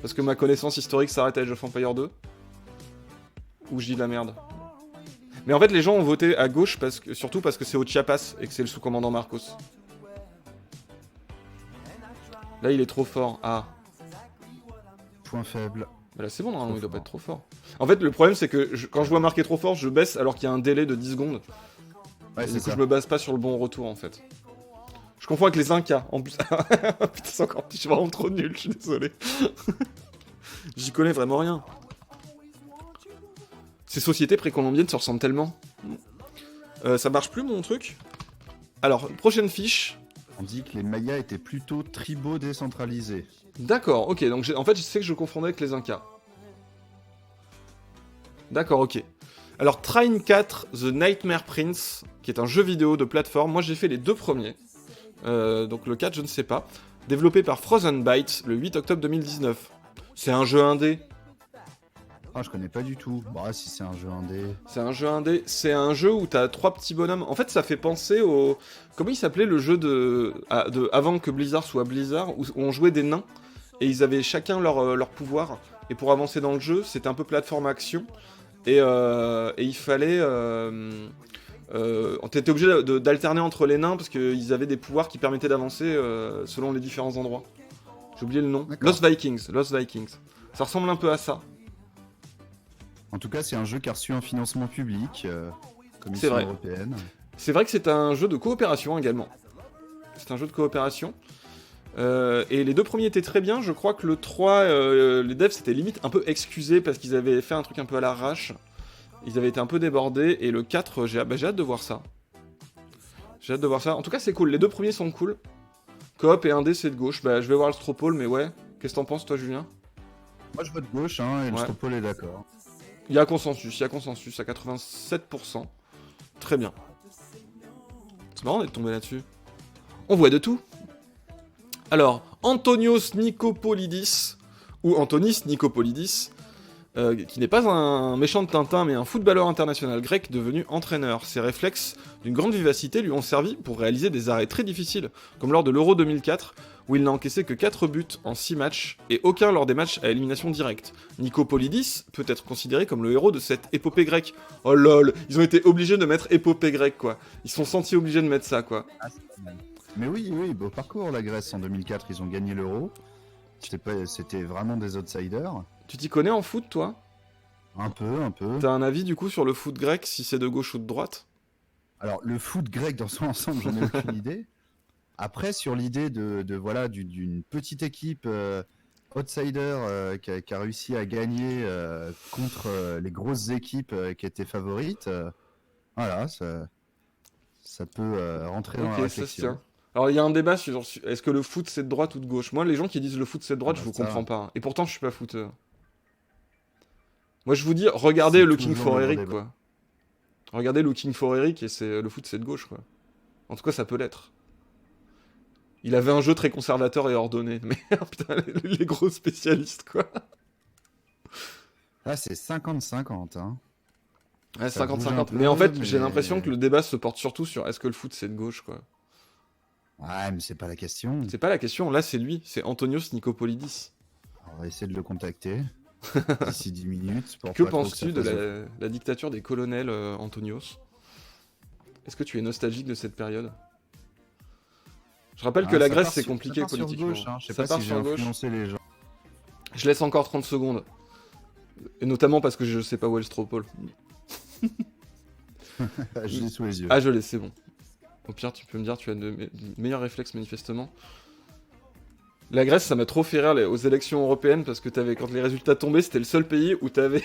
Parce que ma connaissance historique s'arrête à Age of Empires 2? Ou je dis de la merde? Mais en fait, les gens ont voté à gauche surtout parce que c'est au Chiapas et que c'est le sous-commandant Marcos. Là, il est trop fort. Ah. Point faible. Bah là, c'est bon, normalement, il doit pas être trop fort. En fait, le problème, c'est que quand je vois marqué trop fort, je baisse alors qu'il y a un délai de 10 secondes. Ouais, Et c'est du coup, ça. je me base pas sur le bon retour, en fait. Je confonds avec les Incas, en plus. Putain, c'est encore pire, je suis vraiment trop nul, je suis désolé. J'y connais vraiment rien. Ces sociétés précolombiennes se ressemblent tellement. Ça marche plus, mon truc? Alors, prochaine fiche. On dit que les Mayas étaient plutôt tribaux décentralisés. D'accord, ok, donc en fait, je sais que je confondais avec les Incas. D'accord, ok. Alors, Trine 4, The Nightmare Prince, qui est un jeu vidéo de plateforme. Moi, j'ai fait les deux premiers. Donc, le 4, je ne sais pas. Développé par Frozen Bytes, le 8 octobre 2019. C'est un jeu indé. Ah, je connais pas du tout. Bah, si c'est un jeu indé. C'est un jeu indé. C'est un jeu où t'as 3 petits bonhommes. En fait, ça fait penser au... Comment il s'appelait le jeu avant que Blizzard soit Blizzard, où on jouait des nains, et ils avaient chacun leur pouvoir. Et pour avancer dans le jeu, c'était un peu plateforme action. Et il fallait... t'étais obligé d'alterner entre les nains, parce qu'ils avaient des pouvoirs qui permettaient d'avancer selon les différents endroits. J'ai oublié le nom. Lost Vikings. Ça ressemble un peu à ça. En tout cas, c'est un jeu qui a reçu un financement public, Commission C'est vrai. européenne. C'est vrai que c'est un jeu de coopération également. C'est un jeu de coopération. Et les deux premiers étaient très bien. Je crois que le 3, les devs s'étaient limite un peu excusés parce qu'ils avaient fait un truc un peu à l'arrache. Ils avaient été un peu débordés. Et le 4, j'ai hâte de voir ça. J'ai hâte de voir ça. En tout cas, c'est cool. Les deux premiers sont cool. Coop et 1D, c'est de gauche. Bah, je vais voir le Stropole, mais ouais. Qu'est-ce que t'en penses, toi, Julien? Moi, je vote gauche, hein, et le Ouais. Stropole est d'accord. Il y a consensus à 87%. Très bien. C'est marrant d'être tombé là-dessus. On voit de tout. Alors, Antonios Nicopolidis, ou Antonis Nicopolidis, qui n'est pas un méchant de Tintin, mais un footballeur international grec devenu entraîneur. Ses réflexes d'une grande vivacité lui ont servi pour réaliser des arrêts très difficiles, comme lors de l'Euro 2004, où il n'a encaissé que 4 buts en 6 matchs, et aucun lors des matchs à élimination directe. Nicopolidis peut être considéré comme le héros de cette épopée grecque. Oh lol, ils ont été obligés de mettre épopée grecque, quoi. Ils se sont sentis obligés de mettre ça, quoi. Ah, c'est pas mal. Mais oui, beau parcours, la Grèce en 2004, ils ont gagné l'Euro. C'était vraiment des outsiders. Tu t'y connais en foot, toi? Un peu. T'as un avis, du coup, sur le foot grec, si c'est de gauche ou de droite? Alors, le foot grec dans son ensemble, j'en ai aucune idée. Après, sur l'idée voilà, d'une petite équipe outsider qui a réussi à gagner contre les grosses équipes qui étaient favorites, voilà, ça peut rentrer dans la Ok, ça se réflexion. tient. Alors, il y a un débat sur est-ce que le foot c'est de droite ou de gauche. Moi, les gens qui disent le foot c'est de droite, Ah je bah vous ça. comprends pas. Et pourtant, je suis pas footeur. Moi, je vous dis, regardez C'est Looking toujours for le Eric, débat. quoi. Regardez Looking for Eric et le foot c'est de gauche, quoi. En tout cas, ça peut l'être. Il avait un jeu très conservateur et ordonné. Mais putain, les gros spécialistes, quoi. Là, c'est 50-50. Hein. Ouais, Ça bouge un 50-50. peu, Mais en fait, mais- j'ai l'impression que le débat se porte surtout sur est-ce que le foot c'est de gauche, quoi. Ouais, mais c'est pas la question. C'est pas la question, là c'est lui, c'est Antonios Nicopolidis. On va essayer de le contacter d'ici 10 minutes. Pour Que pas trop penses-tu ça de fasse- la dictature des colonels Antonios? Est-ce que tu es nostalgique de cette période? Je rappelle que Ah, la ça Grèce part c'est sur- compliqué ça part sur politiquement. gauche, hein. Je sais Ça pas part si j'ai sur gauche. influencé les gens. Je laisse encore 30 secondes. Et notamment parce que je sais pas où est le Stropole. Je l'ai sous les yeux. Ah, je l'ai, c'est bon. Au pire, tu peux me dire, tu as de meilleurs réflexes manifestement. La Grèce, ça m'a trop fait rire aux élections européennes parce que quand les résultats tombaient, c'était le seul pays où t'avais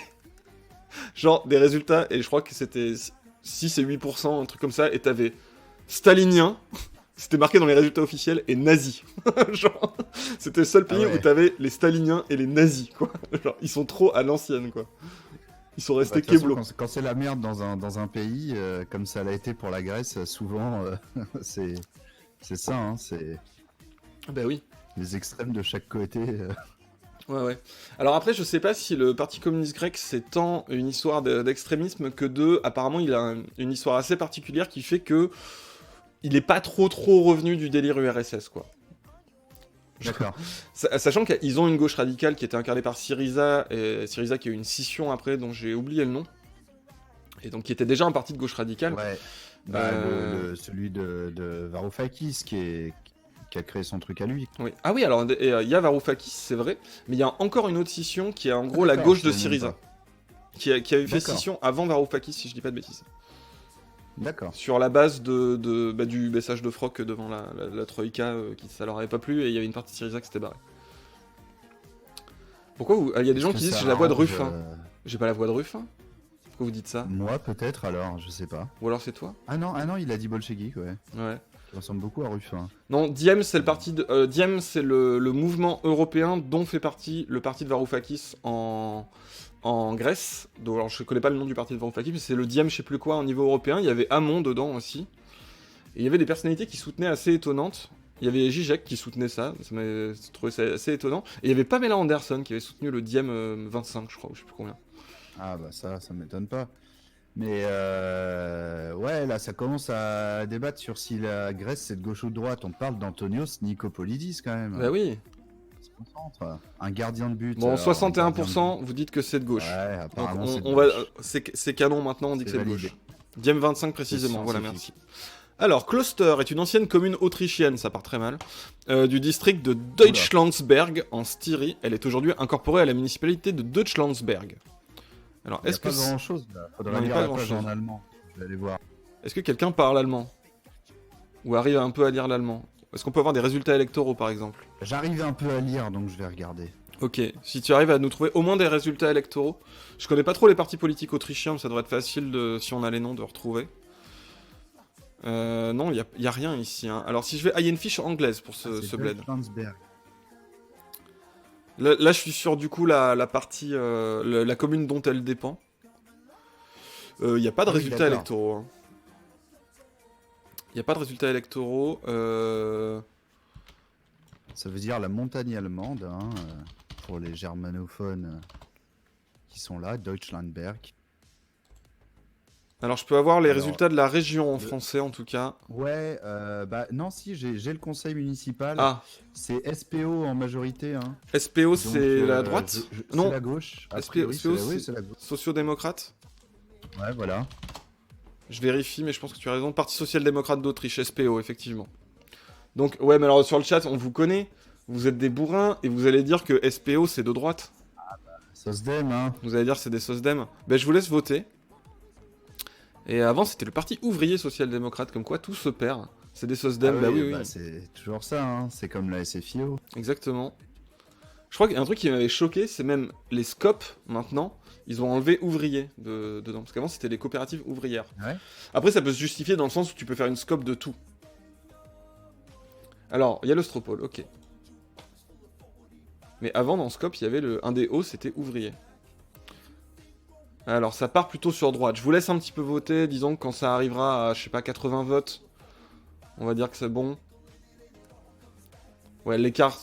genre des résultats, et je crois que c'était 6 et 8%, un truc comme ça, et t'avais stalinien, c'était marqué dans les résultats officiels, et nazi. Genre, c'était le seul pays Ah ouais. où t'avais les staliniens et les nazis, quoi. Genre, ils sont trop à l'ancienne, quoi. Ils sont Bah, restés de toute façon, keblo. quand c'est la merde dans un pays, comme ça l'a été pour la Grèce, souvent, c'est ça, hein, c'est Bah oui. les extrêmes de chaque côté. Ouais. Alors après, je sais pas si le Parti communiste grec c'est tant une histoire d'extrémisme que apparemment, il a une histoire assez particulière qui fait que il est pas trop revenu du délire URSS, quoi. D'accord. Sachant qu'ils ont une gauche radicale qui était incarnée par Syriza, et Syriza qui a eu une scission après, dont j'ai oublié le nom, et donc qui était déjà un parti de gauche radicale. Ouais. Bah, celui de Varoufakis qui a créé son truc à lui. Oui. Ah oui, alors il y a Varoufakis, c'est vrai, mais il y a encore une autre scission qui est en gros la D'accord, gauche de je sais même Syriza, pas. qui avait fait D'accord. scission avant Varoufakis, si je dis pas de bêtises. D'accord. Sur la base du baissage de froc devant la Troïka, ça leur avait pas plu, et il y avait une partie de Syriza qui s'était barrée. Pourquoi il y a des gens qui disent que j'ai la voix de Ruffin. J'ai pas la voix de Ruffin? Pourquoi vous dites ça? Moi, peut-être, alors, je sais pas. Ou alors c'est toi? Ah non, il a dit bolchevique, ouais. Ouais. Il ressemble beaucoup à Ruffin. Non, Diem, c'est le parti Diem, c'est le mouvement européen dont fait partie le parti de Varoufakis en Grèce. Donc, alors, je connais pas le nom du parti de Varoufakis, mais c'est le Diem, je sais plus quoi, au niveau européen. Il y avait Hamon dedans aussi. Et il y avait des personnalités qui soutenaient assez étonnantes. Il y avait Zizek qui soutenait ça m'a trouvé ça assez étonnant. Et il y avait Pamela Anderson qui avait soutenu le Diem 25, je crois, ou je sais plus combien. Ah bah ça m'étonne pas. Mais ouais, là, ça commence à débattre sur si la Grèce c'est de gauche ou de droite. On parle d'Antonios Nicopolidis quand même. Bah oui. On se concentre. Un gardien de but. Bon, alors, un gardien de 61%, vous dites que c'est de but. gauche. Ouais, Donc apparemment c'est de on va, gauche. c'est canon maintenant, on dit que C'est c'est de validé. gauche. Diem 25 précisément, C'est voilà, merci. scientifique. Alors, Kloster est une ancienne commune autrichienne, ça part très mal, du district de Deutschlandsberg en Styrie. Elle est aujourd'hui incorporée à la municipalité de Deutschlandsberg. Alors, Il y a est-ce pas que grand chose là. Non, Faudrait il y a lire pas la page grand-chose. en allemand. Je vais aller voir. est-ce que quelqu'un parle allemand? Ou arrive un peu à lire l'allemand? Est-ce qu'on peut avoir des résultats électoraux, par exemple? J'arrive un peu à lire, donc je vais regarder. Ok, si tu arrives à nous trouver au moins des résultats électoraux. Je connais pas trop les partis politiques autrichiens, mais ça devrait être facile, si on a les noms, de retrouver. Non, y a rien ici. Hein. Alors si je vais... Ah, il y a une fiche anglaise pour ce bled. Deutschlandsberg. Là, je suis sur, du coup, la partie... la commune dont elle dépend. Il n'y a pas de Ah oui, résultats d'accord. électoraux. Hein. Il n'y a pas de résultats électoraux. Ça veut dire la montagne allemande, hein, pour les germanophones qui sont là, Deutschlandberg. Alors, je peux avoir les Alors, résultats de la région en français, en tout cas. Ouais, bah non, si, j'ai le conseil municipal. Ah, C'est SPO en majorité. Hein. SPO, Donc, c'est la droite? Non, c'est la gauche. A SPO, priori, SPO, oui, c'est c'est la gauche. sociodémocrate. Ouais, voilà. Je vérifie, mais je pense que tu as raison. Parti social-démocrate d'Autriche, SPO, effectivement. Donc, ouais, mais alors sur le chat, on vous connaît. Vous êtes des bourrins et vous allez dire que SPO, c'est de droite. Sosdem, hein. Vous allez dire que c'est des SOSDEM. Ben, je vous laisse voter. Et avant, c'était le parti ouvrier social-démocrate, comme quoi tout se perd. C'est des SOSDEM, Ah bah oui, oui. bah, c'est toujours ça, hein. C'est comme la SFIO. Exactement. Je crois qu'il y a un truc qui m'avait choqué, c'est même les SCOP, maintenant, ils ont enlevé ouvrier dedans. Parce qu'avant, c'était les coopératives ouvrières. Ouais. Après, ça peut se justifier dans le sens où tu peux faire une SCOP de tout. Alors, il y a le Stropole, ok. Mais avant, dans SCOP, il y avait un des hauts, c'était ouvrier. Alors, ça part plutôt sur droite. Je vous laisse un petit peu voter, disons que quand ça arrivera à, je sais pas, 80 votes, on va dire que c'est bon. Ouais, l'écart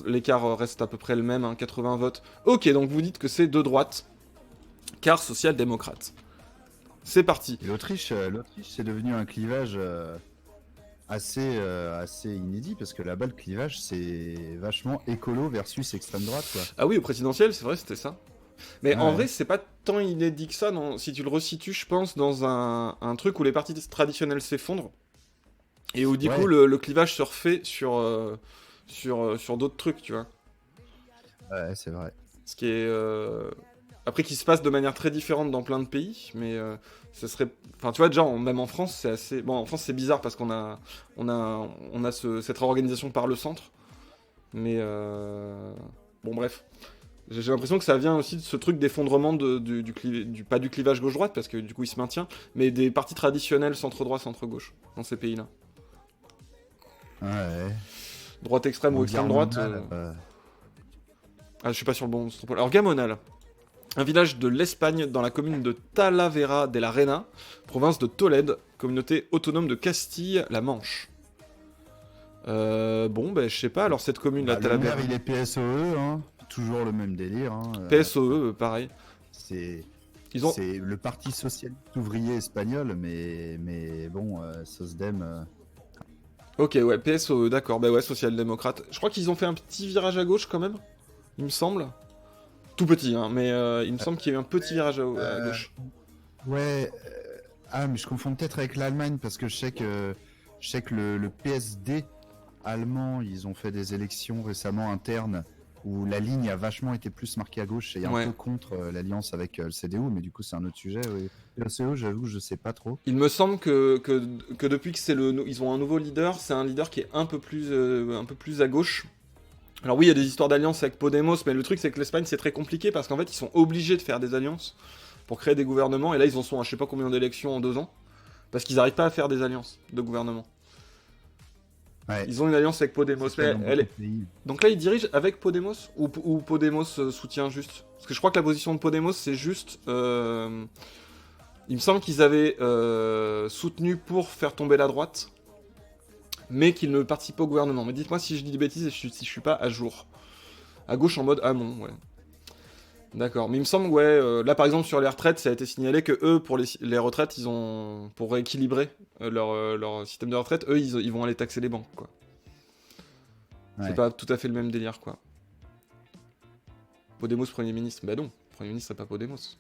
reste à peu près le même, hein, 80 votes. Ok, donc vous dites que c'est de droite, car social-démocrate. C'est parti. Et l'Autriche, c'est devenu un clivage assez inédit, parce que là-bas, le clivage, c'est vachement écolo versus extrême droite, quoi. Ah oui, au présidentiel, c'est vrai, c'était ça. Mais en Ouais. vrai, c'est pas tant inédit que ça, non. Si tu le resitues, je pense, dans un truc où les partis traditionnels s'effondrent, et où du Ouais. coup, le clivage se refait sur d'autres trucs, tu vois. Ouais, c'est vrai. Ce qui est... Après, qui se passe de manière très différente dans plein de pays, mais ce serait... Enfin, tu vois, déjà, même en France, c'est assez... Bon, en France, c'est bizarre, parce qu'on a cette réorganisation par le centre, mais... Bon, bref. J'ai l'impression que ça vient aussi de ce truc d'effondrement pas du clivage gauche-droite, parce que du coup il se maintient, mais des partis traditionnels centre-droit, centre-gauche, dans ces pays-là. Ouais. Droite extrême ou extrême droite. Ah, je suis pas sur le bon stropole. Alors, Gamonal, un village de l'Espagne dans la commune de Talavera de la Reina, province de Tolède, communauté autonome de Castille-La Manche. Bon, ben je sais pas, alors cette commune, la Le Talavera. maire, il est PSOE, hein. Toujours le même délire. Hein. PSOE, pareil. C'est Ils ont... le Parti Socialiste Ouvrier Espagnol, mais bon, Sosdem... Ok, ouais, PSOE, d'accord, bah ouais, social-démocrate. Je crois qu'ils ont fait un petit virage à gauche quand même, il me semble. Tout petit, hein, mais il me semble qu'il y a eu un petit virage à gauche. Ouais. Ah, mais je confonds peut-être avec l'Allemagne, parce que je sais que le PSD allemand, ils ont fait des élections récemment internes où la ligne a vachement été plus marquée à gauche et un peu contre l'alliance avec le CDU, mais du coup c'est un autre sujet. Oui. Le CDU, j'avoue que je sais pas trop. Il me semble que depuis que ils ont un nouveau leader, c'est un leader qui est un peu plus à gauche. Alors oui, il y a des histoires d'alliance avec Podemos, mais le truc c'est que l'Espagne c'est très compliqué parce qu'en fait ils sont obligés de faire des alliances pour créer des gouvernements, et là ils en sont à je sais pas combien d'élections en 2 ans, parce qu'ils n'arrivent pas à faire des alliances de gouvernement. Ouais. Ils ont une alliance avec Podemos. Donc là, ils dirigent avec Podemos ou Podemos soutient juste? Parce que je crois que la position de Podemos, c'est juste... Il me semble qu'ils avaient soutenu pour faire tomber la droite, mais qu'ils ne participent pas au gouvernement. Mais dites-moi si je dis des bêtises et si je suis pas à jour. À gauche en mode ah non, ouais. D'accord, mais il me semble, ouais, là par exemple sur les retraites, ça a été signalé que eux, pour les retraites, ils ont, pour rééquilibrer leur système de retraite, eux, ils vont aller taxer les banques, quoi. Ouais. C'est pas tout à fait le même délire, quoi. Podemos Premier ministre, bah non, Premier ministre c'est pas Podemos.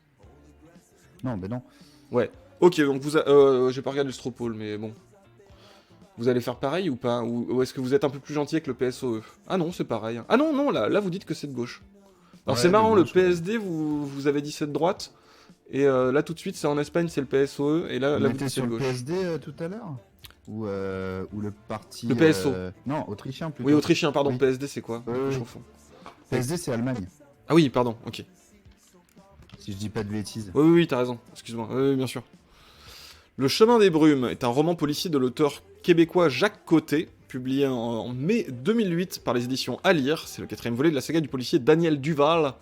Non, bah non. Ouais, ok, donc j'ai pas regardé le Stropole, mais bon. Vous allez faire pareil ou pas? Ou est-ce que vous êtes un peu plus gentil avec le PSOE? Ah non, c'est pareil. Ah non, là vous dites que c'est de gauche. Alors ouais, c'est marrant, le PSD, vous avez dit c'est de droite, et là tout de suite c'est en Espagne, c'est le PSOE, et là vous dites c'est de gauche. On était sur le PSD tout à l'heure? ou le parti. Le PSO. Non, autrichien plutôt. Oui, autrichien, pardon. Oui. PSD, c'est quoi? Oui, Je oui. confonds. PSD, c'est Allemagne. Ah oui, pardon, ok. Si je dis pas de bêtises. Oui, oui, oui, t'as raison. Excuse-moi. Oui, oui, bien sûr. Le Chemin des Brumes est un roman policier de l'auteur québécois Jacques Côté, publié en mai 2008 par les éditions À lire. C'est le 4e volet de la saga du policier Daniel Duval.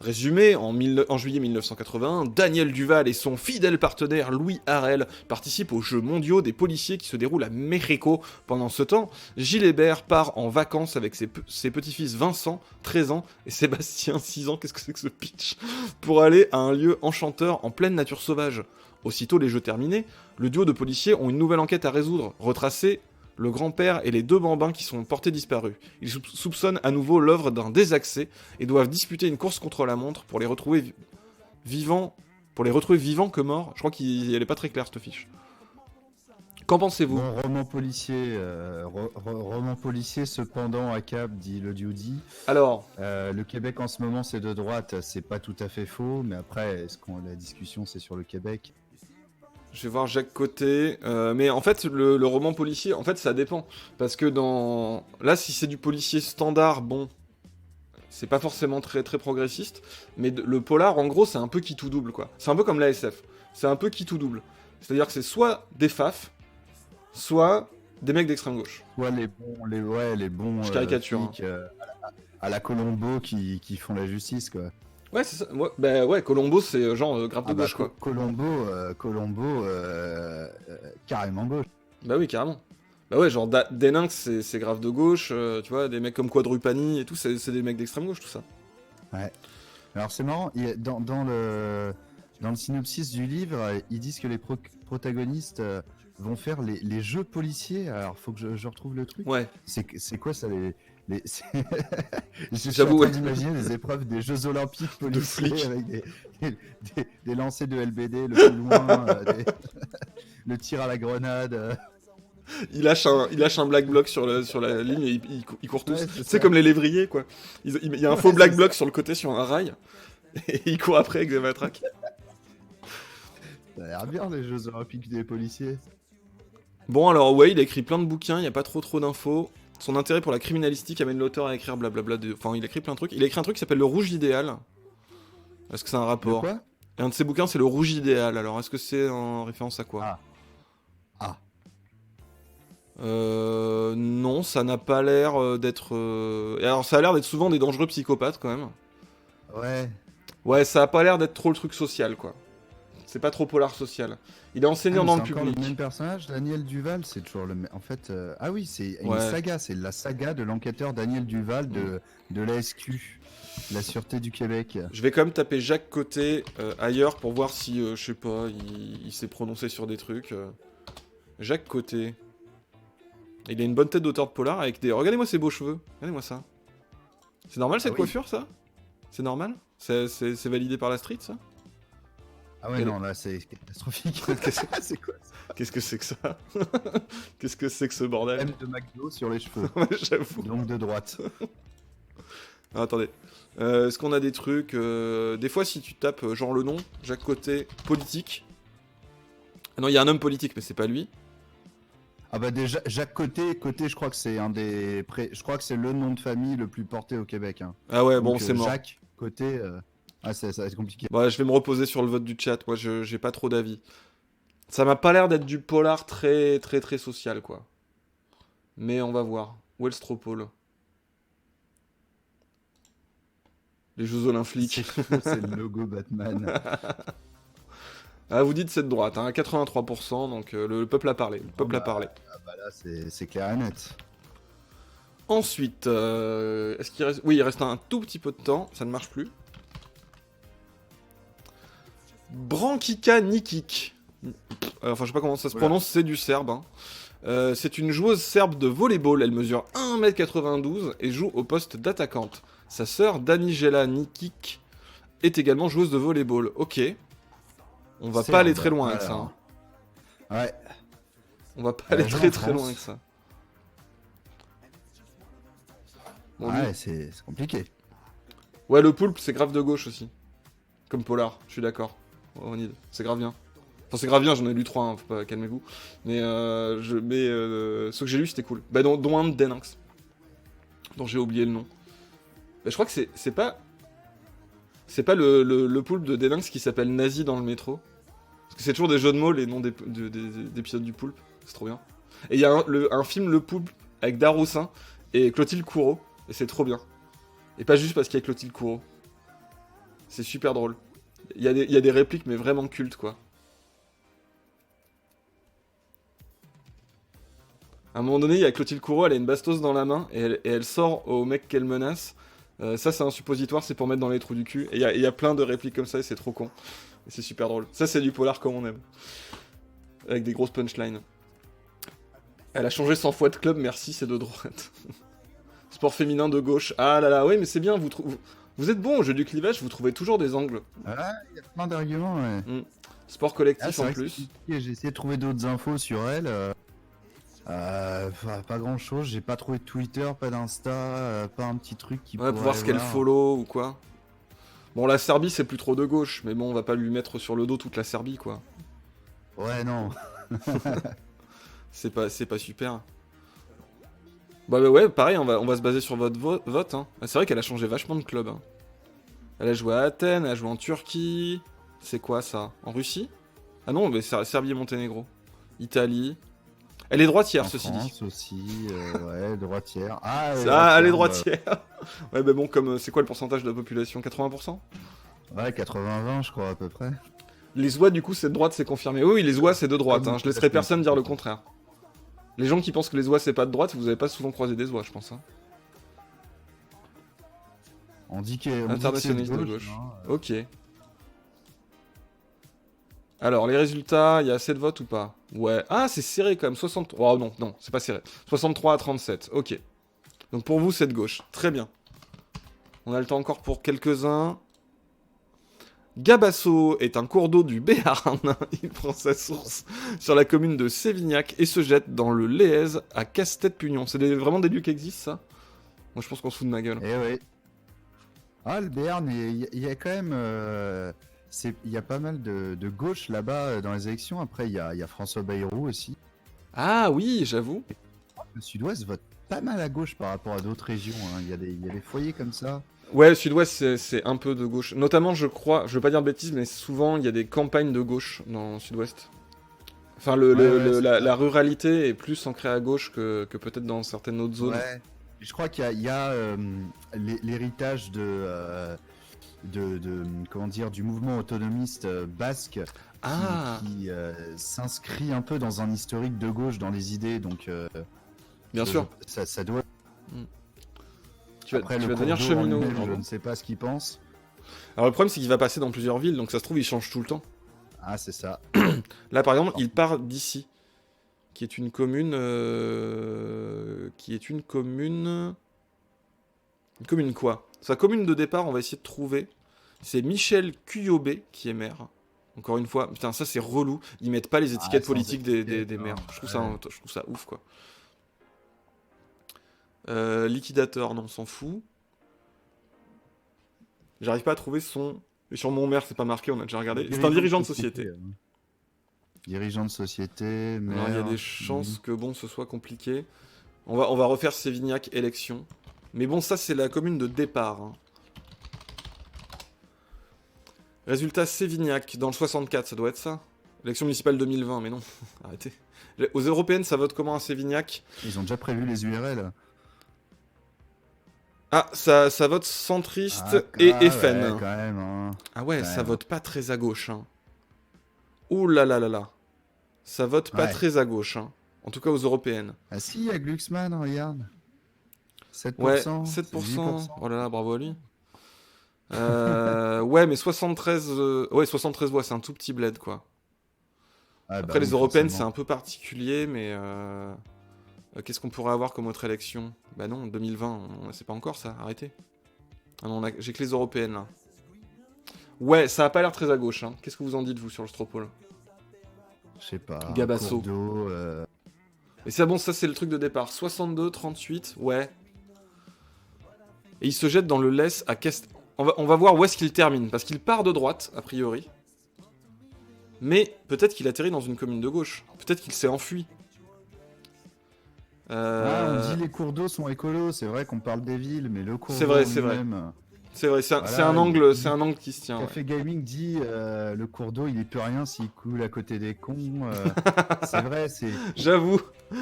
Résumé, en juillet 1981, Daniel Duval et son fidèle partenaire Louis Harel participent aux Jeux mondiaux des policiers qui se déroulent à Mexico. Pendant ce temps, Gilles Hébert part en vacances avec ses petits-fils Vincent, 13 ans, et Sébastien, 6 ans, qu'est-ce que c'est que ce pitch, pour aller à un lieu enchanteur en pleine nature sauvage. Aussitôt les Jeux terminés, le duo de policiers ont une nouvelle enquête à résoudre, retracer le grand-père et les 2 bambins qui sont portés disparus. Ils soupçonnent à nouveau l'œuvre d'un désaxé et doivent disputer une course contre la montre pour les retrouver vivants que morts. Je crois qu'elle est pas très claire cette fiche. Qu'en pensez-vous? Bon, roman policier, roman policier, cependant à cap, dit le Judy. Alors, Le Québec en ce moment c'est de droite, c'est pas tout à fait faux, mais après, la discussion c'est sur le Québec? je vais voir Jacques Côté, mais en fait le roman policier, en fait ça dépend, parce que là si c'est du policier standard, bon, c'est pas forcément très très progressiste, mais le polar en gros c'est un peu qui tout double quoi. C'est un peu comme la SF, c'est un peu qui tout double. C'est-à-dire que c'est soit des faf, soit des mecs d'extrême gauche. Soit les bons Je caricature, flics, à la Colombo qui font la justice quoi. Ouais c'est ça, ouais Colombo c'est genre grave de gauche quoi. Colombo, carrément gauche. Bah oui carrément. Bah ouais genre Deninx c'est grave de gauche, tu vois, des mecs comme Quadrupani et tout, c'est des mecs d'extrême gauche tout ça. Ouais. Alors c'est marrant, dans le synopsis du livre, ils disent que les protagonistes vont faire les jeux policiers. Alors faut que je retrouve le truc. Ouais. C'est quoi ça Je suis en J'avoue, train ouais. d'imaginer des épreuves des Jeux Olympiques policiers flics. avec des lancers de LBD le plus loin, le tir à la grenade. Il lâche un black bloc sur la ligne et ils courent tous. Ouais, c'est C'est ça. comme les lévriers, quoi. Il y a un faux black bloc sur le côté, sur un rail, et ils courent après avec des matraques. Ça a l'air bien les Jeux Olympiques des policiers. Bon, alors, ouais, il a écrit plein de bouquins, il n'y a pas trop d'infos. Son intérêt pour la criminalistique amène l'auteur à écrire blablabla. Enfin, il a écrit plein de trucs. Il a écrit un truc qui s'appelle Le Rouge idéal. Est-ce que c'est un rapport? De quoi? Et un de ses bouquins, c'est Le Rouge idéal. Alors, est-ce que c'est en référence à quoi? Ah. Non, ça n'a pas l'air d'être... Alors, ça a l'air d'être souvent des dangereux psychopathes, quand même. Ouais. Ouais, ça a pas l'air d'être trop le truc social, quoi. C'est pas trop polar social. Il est enseignant mais dans c'est le encore public. le même personnage, Daniel Duval, c'est toujours le même. En fait, ah oui, c'est une Ouais. saga, c'est la saga de l'enquêteur Daniel Duval de l'ASQ, la Sûreté du Québec. Je vais quand même taper Jacques Côté ailleurs pour voir si, je sais pas, il s'est prononcé sur des trucs. Jacques Côté. Il a une bonne tête d'auteur de polar avec des... Regardez-moi ses beaux cheveux. Regardez-moi ça. C'est normal cette oui. coiffure, ça? C'est normal? C'est validé par la street, ça? Ah ouais, Et non, là c'est catastrophique. C'est quoi ça? Qu'est-ce que c'est que ça? Qu'est-ce que c'est que ce bordel? M de McDo sur les cheveux, Ouais, j'avoue. donc de droite. Ah, attendez. Est-ce qu'on a des trucs des fois, si tu tapes genre le nom, Jacques Côté, politique. Ah non, il y a un homme politique, mais c'est pas lui. Ah bah déjà, Jacques Côté, je crois que c'est je crois que c'est le nom de famille le plus porté au Québec. Hein. Ah ouais, bon, Donc, c'est mort. Jacques Côté, ça va être compliqué. Ouais, je vais me reposer sur le vote du chat. Moi, j'ai pas trop d'avis. Ça m'a pas l'air d'être du polar très social, quoi. Mais on va voir. Où est le Stropole? Les Jeux Olympiques. C'est le logo Batman. Ah, vous dites c'est de droite, hein, 83%, donc le peuple a parlé. Le peuple a parlé. Bah là, c'est clair et net. Ensuite, est-ce qu'il reste... Oui, il reste un tout petit peu de temps, ça ne marche plus. Brankica Nikic. Enfin, je sais pas comment ça se prononce, c'est du serbe. Hein. C'est une joueuse serbe de volleyball, elle mesure 1m92 et joue au poste d'attaquante. Sa sœur, Danijela Nikic, est également joueuse de volleyball. Ok. On va pas aller très loin avec ça. Hein. Ouais. On va pas aller joue très en très France. loin avec ça. Bon, Ouais, lui- c'est compliqué. Ouais, le poulpe, c'est grave de gauche aussi. Comme Polar, je suis d'accord. Onid, c'est grave bien. Enfin, c'est grave bien, j'en ai lu 3, hein, faut pas, calmez-vous. Mais, ceux que j'ai lus, c'était cool. Bah, dont un de Deninx, dont j'ai oublié le nom. Bah, je crois que c'est pas... C'est pas le poulpe de Deninx qui s'appelle Nazi dans le métro. Parce que c'est toujours des jeux de mots, les noms d'épisodes du poulpe. C'est trop bien. Et il y a un film Le Poulpe avec Daroussin et Clotilde Courreau. Et c'est trop bien. Et pas juste parce qu'il y a Clotilde Courreau. C'est super drôle. Il y a des répliques, mais vraiment cultes, quoi. À un moment donné, il y a Clotilde Courreau, elle a une bastos dans la main, et elle sort au mec qu'elle menace. Ça, c'est un suppositoire, c'est pour mettre dans les trous du cul. Et il y a plein de répliques comme ça, et c'est trop con. Et c'est super drôle. Ça, c'est du polar comme on aime. Avec des grosses punchlines. Elle a changé 100 fois de club, merci, c'est de droite. Sport féminin de gauche. Ah là là, oui, mais c'est bien, vous êtes bon au jeu du clivage, vous trouvez toujours des angles. Ah, il y a plein d'arguments, ouais. Sport collectif c'est en vrai que plus. c'est compliqué, j'ai essayé de trouver d'autres infos sur elle. Pas grand chose, j'ai pas trouvé de Twitter, pas d'Insta, pas un petit truc qui Ouais, pour pourrait voir ce qu'elle voir. follow ou quoi. Bon, la Serbie, c'est plus trop de gauche, mais bon, on va pas lui mettre sur le dos toute la Serbie, quoi. Ouais, non. C'est pas super. Bah ouais, pareil, on va se baser sur votre vote. Hein. Ah, c'est vrai qu'elle a changé vachement de club. Hein. Elle a joué à Athènes, elle a joué en Turquie. C'est quoi ça? En Russie? Ah non, mais c'est Serbie et Monténégro. Italie. Elle est droitière, En ceci France dit. aussi, ouais, droitière. Ah, Elle est droitière, droitière. Ouais, mais bon, comme c'est quoi le pourcentage de la population? 80%? ouais, 80-20, je crois, à peu près. Les Oies, du coup, c'est de droite, c'est confirmé. Oui, les Oies, c'est de droite. Hein. Je laisserai personne dire le contraire. Les gens qui pensent que les Oies, c'est pas de droite, vous avez pas souvent croisé des Oies, je pense. Hein. On dit que Internationaliste de gauche. hein. Ok. Alors, les résultats, il y a assez de votes ou pas? Ouais. Ah, c'est serré quand même. 63. Oh non, c'est pas serré. 63 à 37. Ok. Donc pour vous, c'est de gauche. Très bien. On a le temps encore pour quelques-uns. Gabasso est un cours d'eau du Béarn. Il prend sa source sur la commune de Sévignac et se jette dans le Léez à Castet-Pugnon. C'est vraiment des lieux qui existent, ça? Moi, je pense qu'on se fout de ma gueule. Eh oui. Ah, le Béarn, il y a quand même... il y a pas mal de gauche là-bas dans les élections. Après, il y a François Bayrou aussi. Ah oui, j'avoue. Le Sud-Ouest vote pas mal à gauche par rapport à d'autres régions. Hein. Il y a des foyers comme ça. Ouais, le Sud-Ouest, c'est un peu de gauche. Notamment, je crois, je veux pas dire de bêtises, mais souvent, il y a des campagnes de gauche dans le Sud-Ouest. Enfin, la ruralité est plus ancrée à gauche que peut-être dans certaines autres zones. Ouais. Je crois qu'il y a l'héritage comment dire, du mouvement autonomiste basque qui s'inscrit un peu dans un historique de gauche dans les idées. Donc, bien sûr. Ça doit... Tu vas devenir cheminot. cheminot. Je ne sais pas ce qu'il pense. Alors le problème, c'est qu'il va passer dans plusieurs villes, donc ça se trouve, il change tout le temps. Ah, c'est ça. Là, par exemple, il part d'ici, qui est une commune... Une commune quoi? Sa commune de départ, on va essayer de trouver. C'est Michel Cuyobé qui est maire. Encore une fois, putain, ça c'est relou. Ils mettent pas les étiquettes politiques des maires. Je trouve ça ouf, quoi. Liquidateur, non, on s'en fout. J'arrive pas à trouver son... Et sur mon maire, c'est pas marqué, on a déjà regardé. C'est un dirigeant de société. Dirigeant de société, maire... Alors, il y a des chances que bon, ce soit compliqué. On va refaire Sévignac élection. Mais bon, ça, c'est la commune de départ. Hein. Résultat Sévignac, dans le 64, ça doit être ça. Élection municipale 2020, mais non, arrêtez. Aux européennes, ça vote comment à Sévignac? Ils ont déjà prévu les URL. Ah, ça vote centriste et FN. Ouais, quand même, hein. Ah ouais, quand ça même. vote pas très à gauche. Hein. Ouh là là là là. Ça vote pas très à gauche. Hein. En tout cas aux européennes. Ah si, il y a Glucksmann, regarde. 7%. Ouais, 7%. Oh là là, bravo à lui. Ouais, mais 73... Ouais, 73 voix, c'est un tout petit bled, quoi. Ah, Après, les européennes, c'est forcément. un peu particulier, mais... qu'est-ce qu'on pourrait avoir comme autre élection? Bah non, 2020, c'est pas encore ça, arrêtez. Ah non, j'ai que les européennes, là. Ouais, ça a pas l'air très à gauche, hein. Qu'est-ce que vous en dites, vous, sur le Stropole? Je sais pas. Gabasso. Cours d'eau, Et c'est bon, ça, c'est le truc de départ. 62, 38, ouais. Et il se jette dans le laisse à Cast... On va voir où est-ce qu'il termine, parce qu'il part de droite, a priori. Mais peut-être qu'il atterrit dans une commune de gauche. Peut-être qu'il s'est enfui. Ah, on dit les cours d'eau sont écolos, c'est vrai qu'on parle des villes, mais le cours C'est d'eau vrai, en c'est vrai. lui-même, C'est vrai, c'est Voilà, un angle, c'est un angle qui se tient. Ouais. Café Gaming dit le cours d'eau il est plus rien s'il coule à côté des cons. C'est vrai, J'avoue.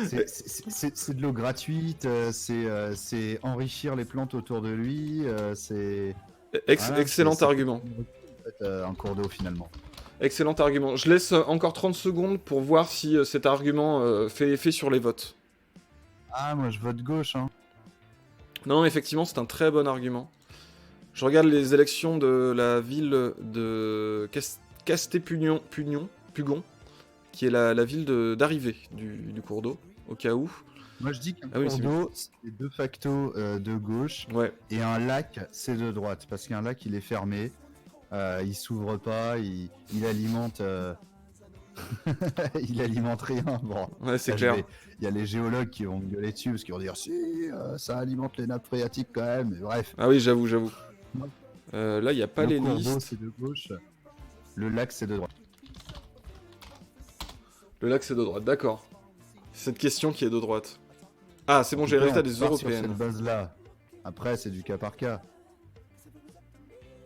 c'est de l'eau gratuite, c'est enrichir les plantes autour de lui, c'est voilà, Excellent c'est argument. un cours d'eau finalement. Excellent argument. Je laisse encore 30 secondes pour voir si cet argument fait effet sur les votes. Ah, moi je vote gauche, hein. Non, effectivement, c'est un très bon argument. Je regarde les élections de la ville de Casté-Pugon, qui est la ville d'arrivée du cours d'eau, au cas où. Moi je dis qu'un Ah oui, cours c'est d'eau c'est de facto de gauche Ouais. et un lac c'est de droite parce qu'un lac il est fermé, il s'ouvre pas, il alimente. Il alimente rien. Bon, Ouais, c'est là, clair. il y a les géologues qui vont me gueuler dessus parce qu'ils vont dire si ça alimente les nappes phréatiques quand même. Mais bref. Ah oui, j'avoue. Là, il n'y a pas Le les cours d'eau listes. c'est de gauche, le lac c'est de droite. Le lac, c'est de droite, d'accord. Cette question qui est de droite. Ah, c'est bon, j'ai les résultats des Sur européennes. cette base-là. Après, c'est du cas par cas.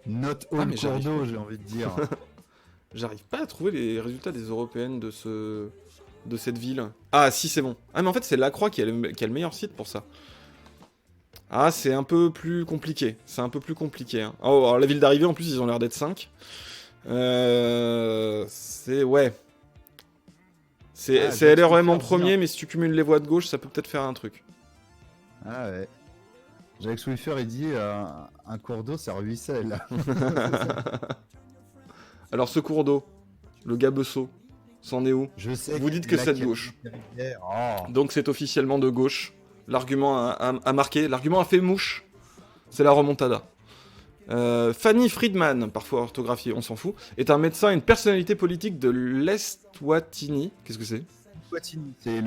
Not Ah, all mais cours j'arrive d'eau, pas. j'ai envie de dire. J'arrive pas à trouver les résultats des européennes de cette ville. Ah, si, c'est bon. Ah, mais en fait, c'est Lacroix qui a le meilleur site pour ça. Ah, c'est un peu plus compliqué. C'est un peu plus compliqué. Hein. Oh, alors, la ville d'arrivée, en plus, ils ont l'air d'être 5. C'est... Ouais. C'est je vais LREM en te faire premier, dire. mais si tu cumules les voix de gauche, ça peut peut-être faire un truc. Ah ouais. Jacques Swiffer, il dit un cours d'eau, ça ruisselle. Alors, ce cours d'eau, le Gabesso, c'en est où? Je sais. Vous dites que c'est de gauche. Oh. Donc c'est officiellement de gauche. L'argument a marqué, l'argument a fait mouche. C'est la remontada. Fanny Friedman, parfois orthographié, on s'en fout, est un médecin et une personnalité politique de l'Eswatini. Qu'est-ce que c'est? C'est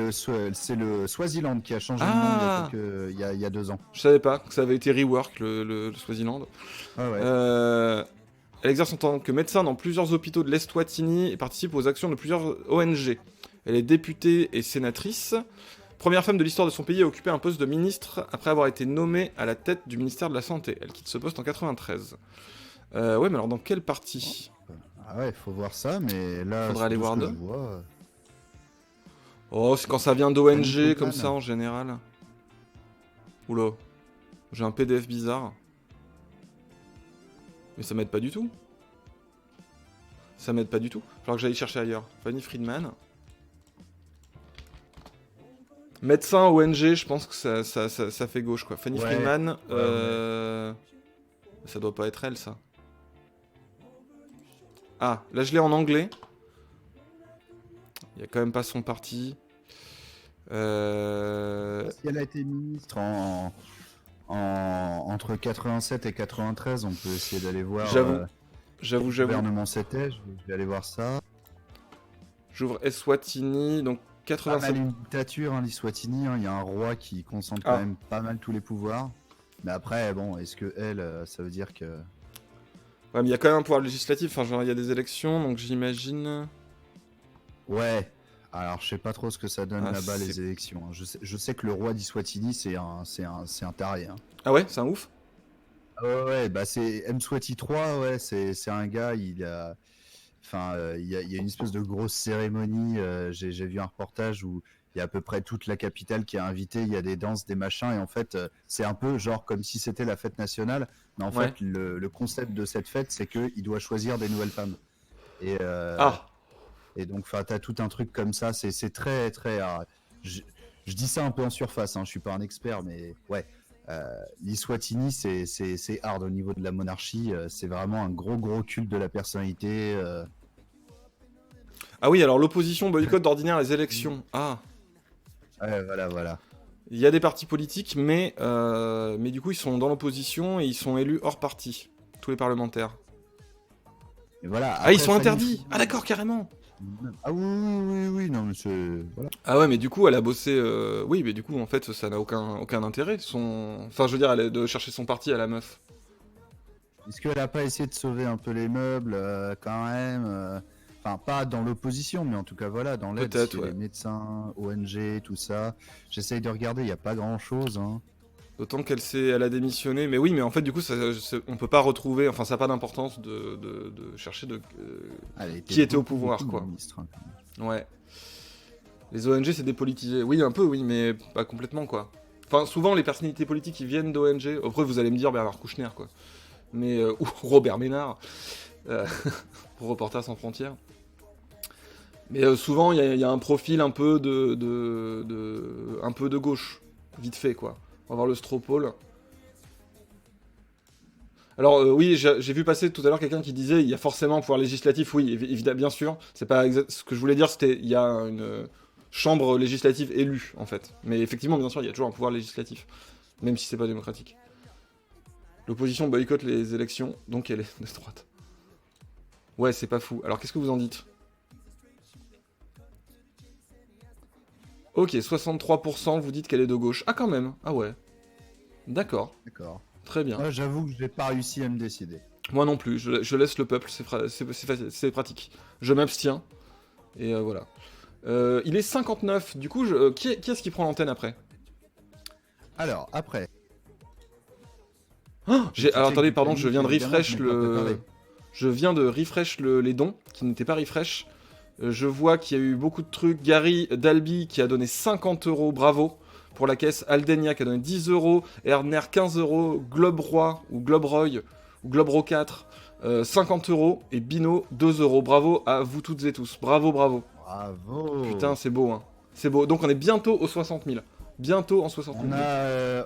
le Swaziland qui a changé Ah. de nom il y a 2 ans. Je savais pas que ça avait été rework, le Swaziland. Ah ouais. Elle exerce en tant que médecin dans plusieurs hôpitaux de l'Eswatini et participe aux actions de plusieurs ONG. Elle est députée et sénatrice. Première femme de l'histoire de son pays à occuper un poste de ministre après avoir été nommée à la tête du ministère de la Santé. Elle quitte ce poste en 93. Ouais, mais alors dans quel parti? Ah ouais, faut voir ça, mais là, Faudra aller tout ce voir que deux. je vois, Oh, c'est quand ça vient d'ONG Friedman. comme ça en général. Oula, j'ai un PDF bizarre. Mais ça m'aide pas du tout. Ça m'aide pas du tout. Falloir que j'aille chercher ailleurs. Fanny Friedman. Médecin ONG, je pense que ça fait gauche quoi. Fanny Ouais. Friedman, Ouais. ça doit pas être elle ça. Ah, là je l'ai en anglais. Il y a quand même pas son parti. Si elle a été ministre entre 87 et 93, on peut essayer d'aller voir. J'avoue. quel gouvernement c'était, je vais aller voir ça. J'ouvre Eswatini, donc Pas 87. mal une dictature, hein, l'Eswatini, hein, il y a un roi qui concentre quand même pas mal tous les pouvoirs. Mais après, bon, est-ce que elle, ça veut dire que... Ouais, mais il y a quand même un pouvoir législatif, enfin, genre, il y a des élections, donc j'imagine... Ouais, alors je sais pas trop ce que ça donne Ah, là-bas c'est- les élections. Hein. Je sais que le roi d'Eswatini, c'est un taré. Hein. Ah ouais, c'est un ouf. Ah ouais, bah c'est Mswati 3, ouais, c'est un gars, il a... Enfin, il y a une espèce de grosse cérémonie, j'ai vu un reportage où il y a à peu près toute la capitale qui est invitée, il y a des danses, des machins, et en fait, c'est un peu genre comme si c'était la fête nationale, mais en Ouais. fait, le concept de cette fête, c'est qu'il doit choisir des nouvelles femmes. Et, et donc, t'as tout un truc comme ça, c'est très, très... je dis ça un peu en surface, hein, je suis pas un expert, mais ouais. L'Eswatini, c'est hard au niveau de la monarchie, c'est vraiment un gros culte de la personnalité. Ah oui, alors l'opposition boycotte d'ordinaire les élections. Ah, Ouais, voilà. il y a des partis politiques, mais du coup, ils sont dans l'opposition et ils sont élus hors parti. Tous les parlementaires. Et voilà. Ah, ils Après, sont Fanny interdits. Friedman- Ah d'accord, carrément. Ah oui, non mais c'est... Voilà. Ah ouais, mais du coup, elle a bossé... Oui, mais du coup, en fait, ça n'a aucun intérêt. Enfin, je veux dire, elle est de chercher son parti à la meuf. Est-ce qu'elle a pas essayé de sauver un peu les meubles quand même Enfin, pas dans l'opposition, mais en tout cas, voilà, dans l'aide, Peut-être, c'est ouais. les médecins, ONG, tout ça. J'essaye de regarder, il n'y a pas grand-chose. Hein. D'autant elle a démissionné, mais oui, mais en fait, du coup, on peut pas retrouver, enfin, ça n'a pas d'importance de chercher Elle a qui était au beaucoup, pouvoir, beaucoup quoi. ministre, hein, quand même. Ouais. Les ONG, c'est dépolitisé. Oui, un peu, oui, mais pas complètement, quoi. Enfin, souvent, les personnalités politiques qui viennent d'ONG, après, vous allez me dire Bernard Kouchner, quoi. Mais, ou Robert Ménard, pour Reporters sans frontières. Mais souvent, il y a un profil un peu un peu de gauche, vite fait, quoi. On va voir le Stropole. Alors oui, j'ai vu passer tout à l'heure quelqu'un qui disait il y a forcément un pouvoir législatif. Oui, évidemment, bien sûr. C'est pas ce que je voulais dire, c'était il y a une chambre législative élue en fait. Mais effectivement, bien sûr, il y a toujours un pouvoir législatif, même si c'est pas démocratique. L'opposition boycotte les élections, donc elle est de droite. Ouais, c'est pas fou. Alors qu'est-ce que vous en dites? Ok, 63%, vous dites qu'elle est de gauche. Ah quand même. Ah ouais. D'accord. D'accord. Très bien. Moi, j'avoue que j'ai pas réussi à me décider. Moi non plus, je laisse le peuple, c'est pratique. Je m'abstiens, et voilà. Il est 59, du coup, qui est-ce qui prend l'antenne après? Alors, après. Oh, alors check attendez, du pardon, planning, je viens de évidemment, refresh je n'ai pas préparé. Je viens de refresh les dons, qui n'étaient pas refresh. Je vois qu'il y a eu beaucoup de trucs. Gary Dalby qui a donné 50 €, bravo. Pour la caisse, Aldenia qui a donné 10 €, Erdner 15 €, Globroy ou Globroy ou Globro 4 50 €, et Bino 2 €. Bravo à vous toutes et tous. Bravo, bravo. Bravo. Putain, c'est beau, hein. C'est beau. Donc on est bientôt aux 60 000. Bientôt en 60 000.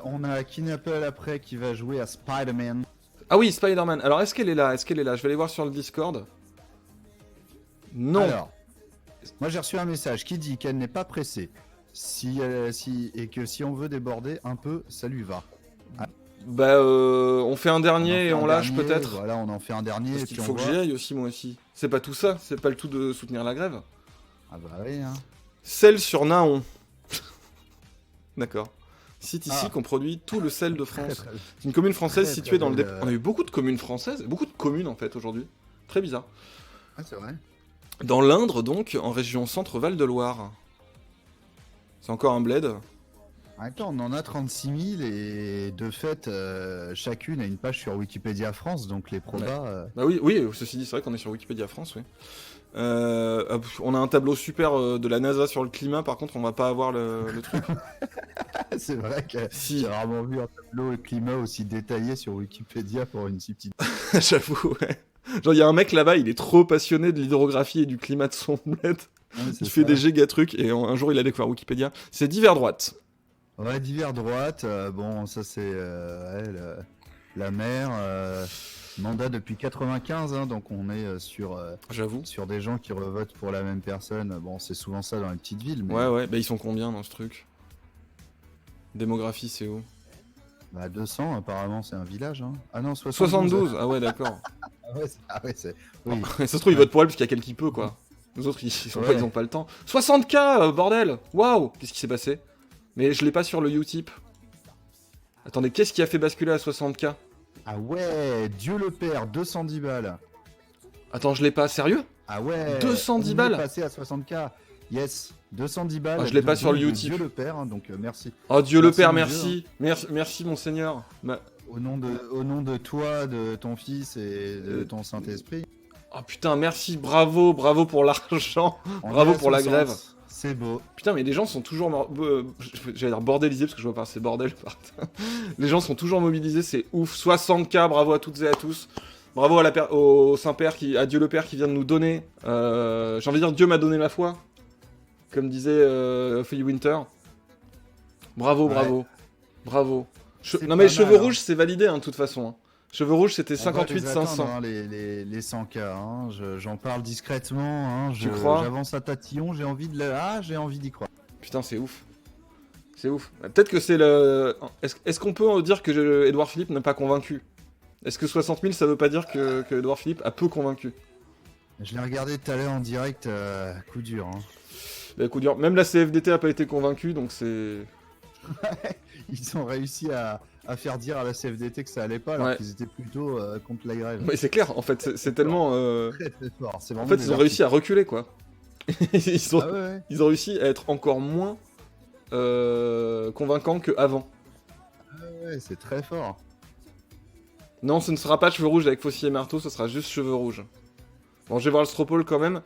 On a Kinapple après qui va jouer à Spider-Man. Ah oui, Spider-Man. Alors est-ce qu'elle est là? Est-ce qu'elle est là? Je vais aller voir sur le Discord. Non. Alors, moi j'ai reçu un message qui dit qu'elle n'est pas pressée. Et que si on veut déborder un peu, ça lui va. Bah, on fait un On en dernier fait et un on lâche dernier, peut-être. Voilà, on en fait un dernier Parce et qu'il puis faut on que voit. j'y aille aussi, moi aussi. C'est pas tout ça, c'est pas le tout de soutenir la grève. Ah bah oui, hein. Sel sur Naon. D'accord. Site ici Ah. qu'on produit tout le sel de France. Très, très- C'est une commune française très, située très dans le belle, On a eu beaucoup de communes françaises, beaucoup de communes en fait aujourd'hui. Très bizarre. Ah, c'est vrai. Dans l'Indre donc, en région centre-Val de Loire. C'est encore un bled. Attends, on en a 36 000 et de fait, chacune a une page sur Wikipédia France, donc les probas. Bah oui, oui, ceci dit, c'est vrai qu'on est sur Wikipédia France, oui. On a un tableau super de la NASA sur le climat, par contre, on va pas avoir le truc. C'est vrai que Si. j'ai rarement vu un tableau climat aussi détaillé sur Wikipédia pour une si petite. J'avoue, ouais. Genre, il y a un mec là-bas, il est trop passionné de l'hydrographie et du climat de son bled. Ouais, c'est Il fait ça. des giga trucs, et un jour, il a découvert Wikipédia. C'est divers droite. Ouais, divers droite, bon, ça c'est la mer. Mandat depuis 95, hein, donc on est J'avoue. sur des gens qui revotent pour la même personne. Bon, c'est souvent ça dans les petites villes, mais Ouais, bah ils sont combien dans ce truc? Démographie, c'est où? bah, 200 apparemment, c'est un village. Hein. Ah non, 72. Ah ouais, d'accord. Ah ouais, c'est. Oui. Ça se trouve, ils votent pour elle parce qu'il y a quelqu'un qui peut, quoi. Les autres, Ouais. ils ont pas le temps. 60K, bordel! Waouh! Qu'est-ce qui s'est passé? Mais je l'ai pas sur le Utip. Attendez, qu'est-ce qui a fait basculer à 60K? Ah ouais, Dieu le Père, 210 balles. Attends, je l'ai pas, sérieux? Ah ouais. 210 on est balles passé à 60K. Yes, 210 balles. Ah, je l'ai pas sur le de Utip. Dieu le Père, hein, donc merci. Oh Dieu le Merci, Père, mon merci. Merci, monseigneur. Bah, Au nom de toi, de ton fils et de ton Saint-Esprit. oh putain, merci, bravo pour l'argent. On Bravo est à pour la 60. grève. C'est beau. Putain, mais les gens sont toujours... J'allais dire bordélisés parce que je vois pas, c'est bordel. Les gens sont toujours mobilisés, c'est ouf. 60K, bravo à toutes et à tous. Bravo au Saint-Père, à Dieu le Père qui vient de nous donner... J'ai envie de dire Dieu m'a donné la foi. Comme disait Ophélie Winter. Bravo, Ouais. bravo. C'est Non mais pas cheveux mal, hein. rouges, c'est validé, hein, de toute façon. Hein. Cheveux rouges, c'était On va les 58 attendre, 500. hein, les 100K. Hein. J'en parle discrètement. Hein. Tu crois J'avance à tatillon. J'ai envie j'ai envie d'y croire. Putain, c'est ouf. C'est ouf. Peut-être que c'est le... Est-ce qu'on peut dire que Édouard Philippe n'a pas convaincu? Est-ce que 60 000, ça veut pas dire que Édouard Philippe a peu convaincu? Je l'ai regardé tout à l'heure en direct. Coup dur. Hein. Bah, coup dur. Même la CFDT a pas été convaincue, donc c'est... Ils ont réussi à à faire dire à la CFDT que ça allait pas, alors Ouais. qu'ils étaient plutôt contre la grève. Mais c'est clair, en fait, c'est tellement. Très très fort. C'est En vraiment fait, des ils ont réussi à reculer, quoi. ils, ont... Ah ouais, ouais. ils ont réussi à être encore moins convaincants qu'avant. Ouais, c'est très fort. Non, ce ne sera pas cheveux rouges avec faucille et marteau, ce sera juste cheveux rouges. Bon, je vais voir le Stropole quand même.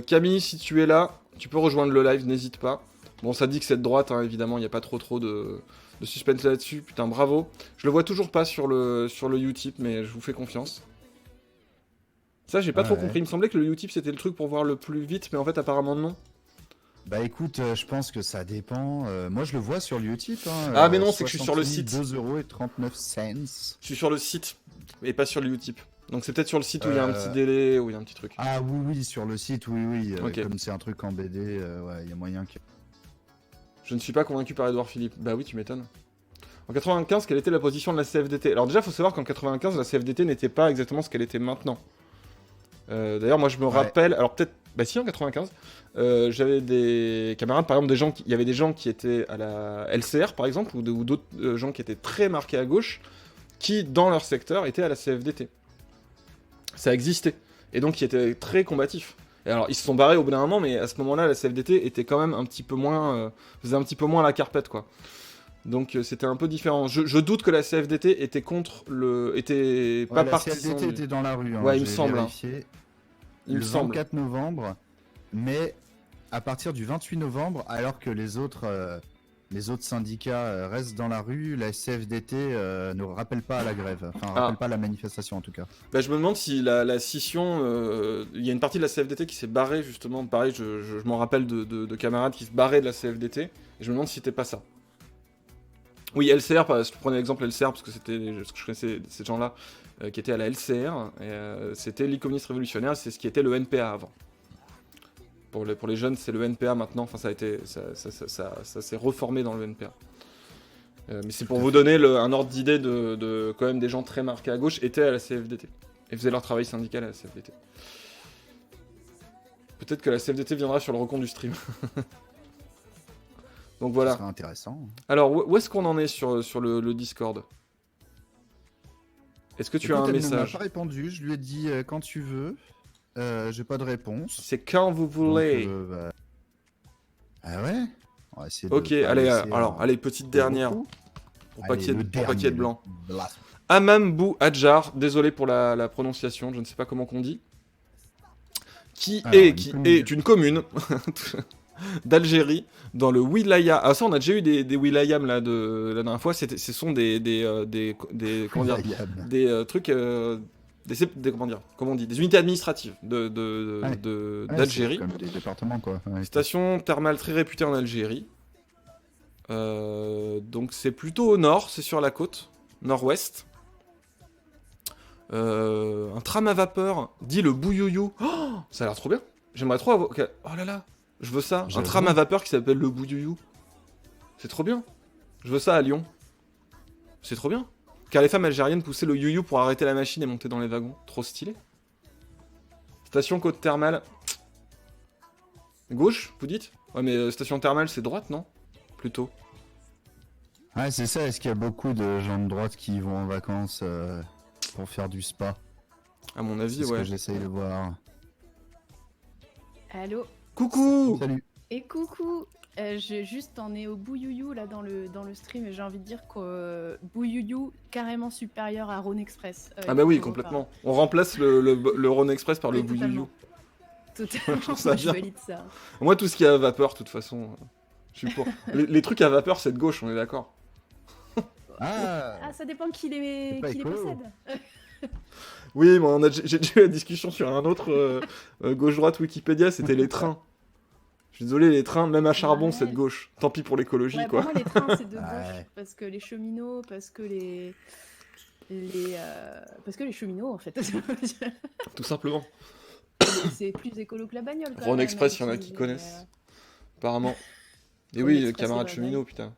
Camille, si tu es là, tu peux rejoindre le live, n'hésite pas. Bon, ça dit que c'est de droite, hein, évidemment, il n'y a pas trop de suspense là-dessus. Putain, bravo. Je le vois toujours pas sur le Utip, mais je vous fais confiance. Ça, j'ai pas trop compris. Il me semblait que le Utip, c'était le truc pour voir le plus vite, mais en fait, apparemment, non. Bah écoute, je pense que ça dépend. Moi, je le vois sur le Utip. Hein, Ah, mais non, c'est que je suis sur le site. 2,39 €. Je suis sur le site, et pas sur le Utip. Donc c'est peut-être sur le site où il y a un petit délai, où il y a un petit truc. Ah oui, sur le site, oui. Ok. Comme c'est un truc en BD, ouais, il y a moyen que... Je ne suis pas convaincu par Edouard Philippe. Bah oui, tu m'étonnes. En 95, quelle était la position de la CFDT? Alors déjà, il faut savoir qu'en 95, la CFDT n'était pas exactement ce qu'elle était maintenant. D'ailleurs, moi, je me rappelle... Alors peut-être... Bah si, en 95, j'avais des camarades, par exemple, il y avait des gens qui étaient à la LCR, par exemple, ou d'autres gens qui étaient très marqués à gauche, qui, dans leur secteur, étaient à la CFDT. Ça existait. Et donc, qui étaient très combatifs. Et alors, ils se sont barrés au bout d'un moment, mais à ce moment-là, la CFDT était quand même un petit peu moins... faisait un petit peu moins la carpette, quoi. Donc, c'était un peu différent. Je doute que la CFDT était contre le... était pas la partisan CFDT était dans la rue, hein, ouais, il me semble. Vérifié. Il me le semble. 24 novembre, mais à partir du 28 novembre, alors que les autres syndicats restent dans la rue, la CFDT ne rappelle pas à la grève, enfin rappelle pas à la manifestation en tout cas. Bah, je me demande si la scission, il y a une partie de la CFDT qui s'est barrée justement, pareil, je m'en rappelle de camarades qui se barraient de la CFDT, et je me demande si c'était pas ça. Oui, LCR, je prenais l'exemple LCR parce que je connaissais ces gens-là qui étaient à la LCR, et c'était Ligue communiste révolutionnaire, c'est ce qui était le NPA avant. Pour les jeunes, c'est le NPA maintenant, enfin ça s'est reformé dans le NPA. Mais c'est pour vous donner un ordre d'idée de quand même des gens très marqués à gauche étaient à la CFDT et faisaient leur travail syndical à la CFDT. Peut-être que la CFDT viendra sur le recompte du stream. Donc voilà. Ça serait intéressant. Alors où est-ce qu'on en est sur le Discord? Est-ce que tu as un message? Elle ne m'a pas répondu, je lui ai dit quand tu veux. J'ai pas de réponse. C'est quand vous voulez. Donc, Ah ouais, on va essayer ok, de allez, allez, petite dernière. Pour pas qu'il y ait de blanc. Amambou Adjar, désolé pour la prononciation, je ne sais pas comment qu'on dit. Qui est une commune d'Algérie, dans le wilaya. Ah ça, on a déjà eu des wilayams là la dernière fois. Ce sont des comment dire, des trucs, des unités administratives d'Algérie. Comme des départements quoi. Ouais. Station thermale très réputée en Algérie. Donc c'est plutôt au nord, c'est sur la côte nord-ouest. Un tram à vapeur, dit le Bouyouyou. Oh, ça a l'air trop bien. J'aimerais trop avoir... Oh là là, je veux ça. Un tram à vapeur qui s'appelle le Bouyouyou. C'est trop bien. Je veux ça à Lyon. C'est trop bien. Car les femmes algériennes poussaient le youyou pour arrêter la machine et monter dans les wagons. Trop stylé. Station côte thermale. Gauche, vous dites? Ouais, mais station thermale, c'est droite, non? Plutôt. Ouais, c'est ça. Est-ce qu'il y a beaucoup de gens de droite qui vont en vacances pour faire du spa? À mon avis, c'est ce ouais. que j'essaye de voir. Allô? Coucou! Salut! Et coucou! On est au Bouyouyou là dans le stream et j'ai envie de dire que Bouyouyou carrément supérieur à Rhône Express. Ah bah oui, complètement. On remplace le Rhône Express par le Bouyouyou. Totalement, je valide ça. Moi, tout ce qui est à vapeur, de toute façon, je suis pour. les trucs à vapeur, c'est de gauche, on est d'accord. Ah, ça dépend qui les possède. Oui, moi, j'ai déjà eu la discussion sur un autre gauche-droite Wikipédia, c'était les trains. Je suis désolé, les trains, même à charbon, c'est de gauche. Tant pis pour l'écologie, quoi. Pour moi, les trains, c'est de gauche. Parce que les cheminots, parce que les cheminots, en fait. Tout simplement. C'est plus écolo que la bagnole, quand Rhône même. Express, il y en a qui connaissent. Apparemment. Et oui, camarades cheminots, putain.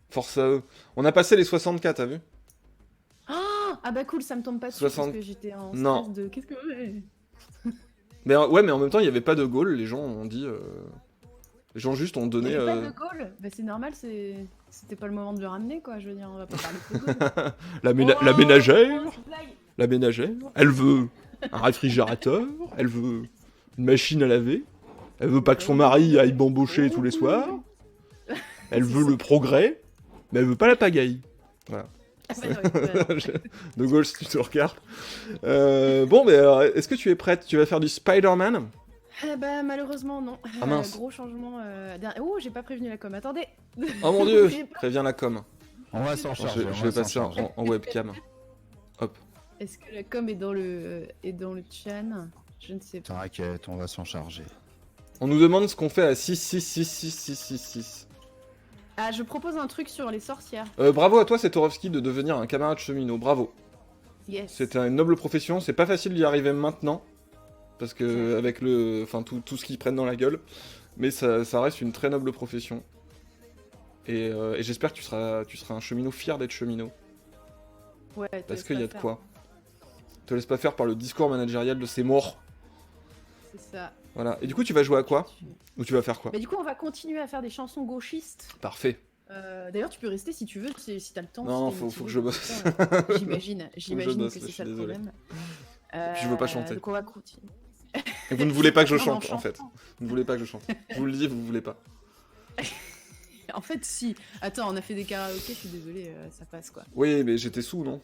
Force à eux. On a passé les 64, t'as vu? Ah bah cool, ça me tombe pas dessus parce que j'étais en stress de... Qu'est-ce que... Mais ouais, mais en même temps, il n'y avait pas de Gaulle, les gens ont dit... Les gens juste ont donné... Il y avait pas de Gaulle. Bah, c'est normal, c'était pas le moment de le ramener, quoi. Je veux dire, on va pas parler de Gaulle. la Oh, ménagère, grosse blague. la ménagère, elle veut un réfrigérateur, elle veut une machine à laver, elle veut pas que son mari aille bambocher tous les soirs, elle veut le progrès, mais elle veut pas la pagaille. Voilà. Ah, bah, ouais, ouais. De Gaulle, si tu te regardes. Bon, mais alors, est-ce que tu es prête? Tu vas faire du Spider-Man? Bah, malheureusement, non. Ah, mince. Gros changement. Oh, j'ai pas prévenu la com. Attendez. Oh mon dieu, J'ai pas- préviens la com. On va s'en charger. Je vais passer en webcam. Hop. Est-ce que la com est dans le chan? Je ne sais pas. T'inquiète, on va s'en charger. On nous demande ce qu'on fait à 6. Ah, je propose un truc sur les sorcières. Bravo à toi, Setorovski, de devenir un camarade cheminot. Bravo. Yes. C'était une noble profession. C'est pas facile d'y arriver maintenant. Parce que, avec tout ce qu'ils prennent dans la gueule. Mais ça reste une très noble profession. Et j'espère que tu seras un cheminot fier d'être cheminot. Ouais, te Parce laisse qu'il y pas a de faire. quoi. Te laisse pas faire par le discours managérial de ces morts. C'est ça. Voilà. Et du coup, tu vas jouer à quoi? Ou tu vas faire quoi? Bah, du coup, on va continuer à faire des chansons gauchistes. Parfait. D'ailleurs, tu peux rester si tu veux, si t'as le temps. Non, si t'es faut motivé que je pour bosse. ça. J'imagine bosse, que là, c'est je ça suis le désolé. problème. puis je veux pas chanter. Donc on va continuer. Et vous ne voulez pas que je Non, chante, non, en fait. Vous ne voulez pas que je chante. Je vous le dis, vous voulez pas. En fait, si. Attends, on a fait des karaokés, je suis désolée, ça passe quoi. Oui, mais j'étais sous, non?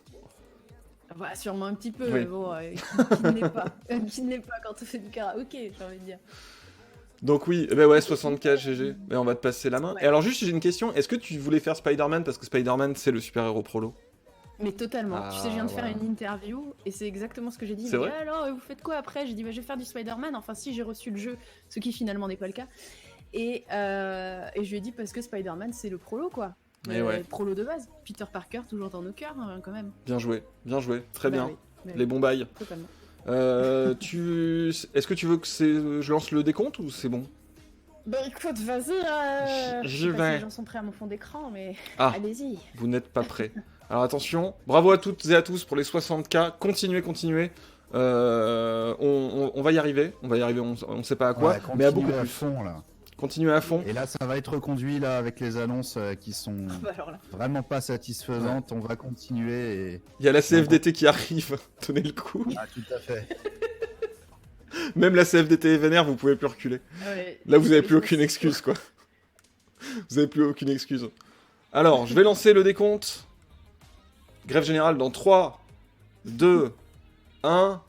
Bah, sûrement un petit peu, Oui. mais bon, qui ne l'est pas. Qui ne l'est pas quand on fait du karaoké, j'ai envie de dire. Donc oui, eh ben ouais, 64 GG. Mais on va te passer la main. Ouais. Et alors juste, j'ai une question. Est-ce que tu voulais faire Spider-Man parce que Spider-Man, c'est le super-héros prolo? Mais totalement. Ah, Tu sais, je viens de voilà. faire une interview et c'est exactement ce que j'ai dit. C'est Il m'a vrai dit, alors, vous faites quoi après? J'ai dit, bah, je vais faire du Spider-Man. Enfin, si j'ai reçu le jeu, ce qui finalement n'est pas le cas. Et je lui ai dit, parce que Spider-Man, c'est le prolo, quoi. Mais ouais. Prolo de base. Peter Parker, toujours dans nos cœurs, hein, quand même. Bien joué, très Bah bien. oui, bah Les oui, bons bails. totalement. Est-ce que tu veux que je lance le décompte ou c'est bon? Bah écoute, vas-y. J'y Je sais pas vais. si les gens sont prêts à mon fond d'écran, mais Ah, allez-y. vous n'êtes pas prêts. Alors attention, bravo à toutes et à tous pour les 60K. Continuez. On va y arriver. On sait pas à quoi, Ouais, mais à beaucoup continuez à plus. fond là. Continuez à fond. Et là, ça va être reconduit là avec les annonces qui sont Bah alors là. vraiment pas satisfaisantes. On va continuer et... Il y a la CFDT qui arrive. Tenez le coup. Ah, tout à fait. Même la CFDT est vénère, vous pouvez plus reculer. Ouais, Là, vous avez je- plus je- aucune excuse, quoi. Vous avez plus aucune excuse. Alors, je vais lancer le décompte. Grève générale dans 3, 2, 1.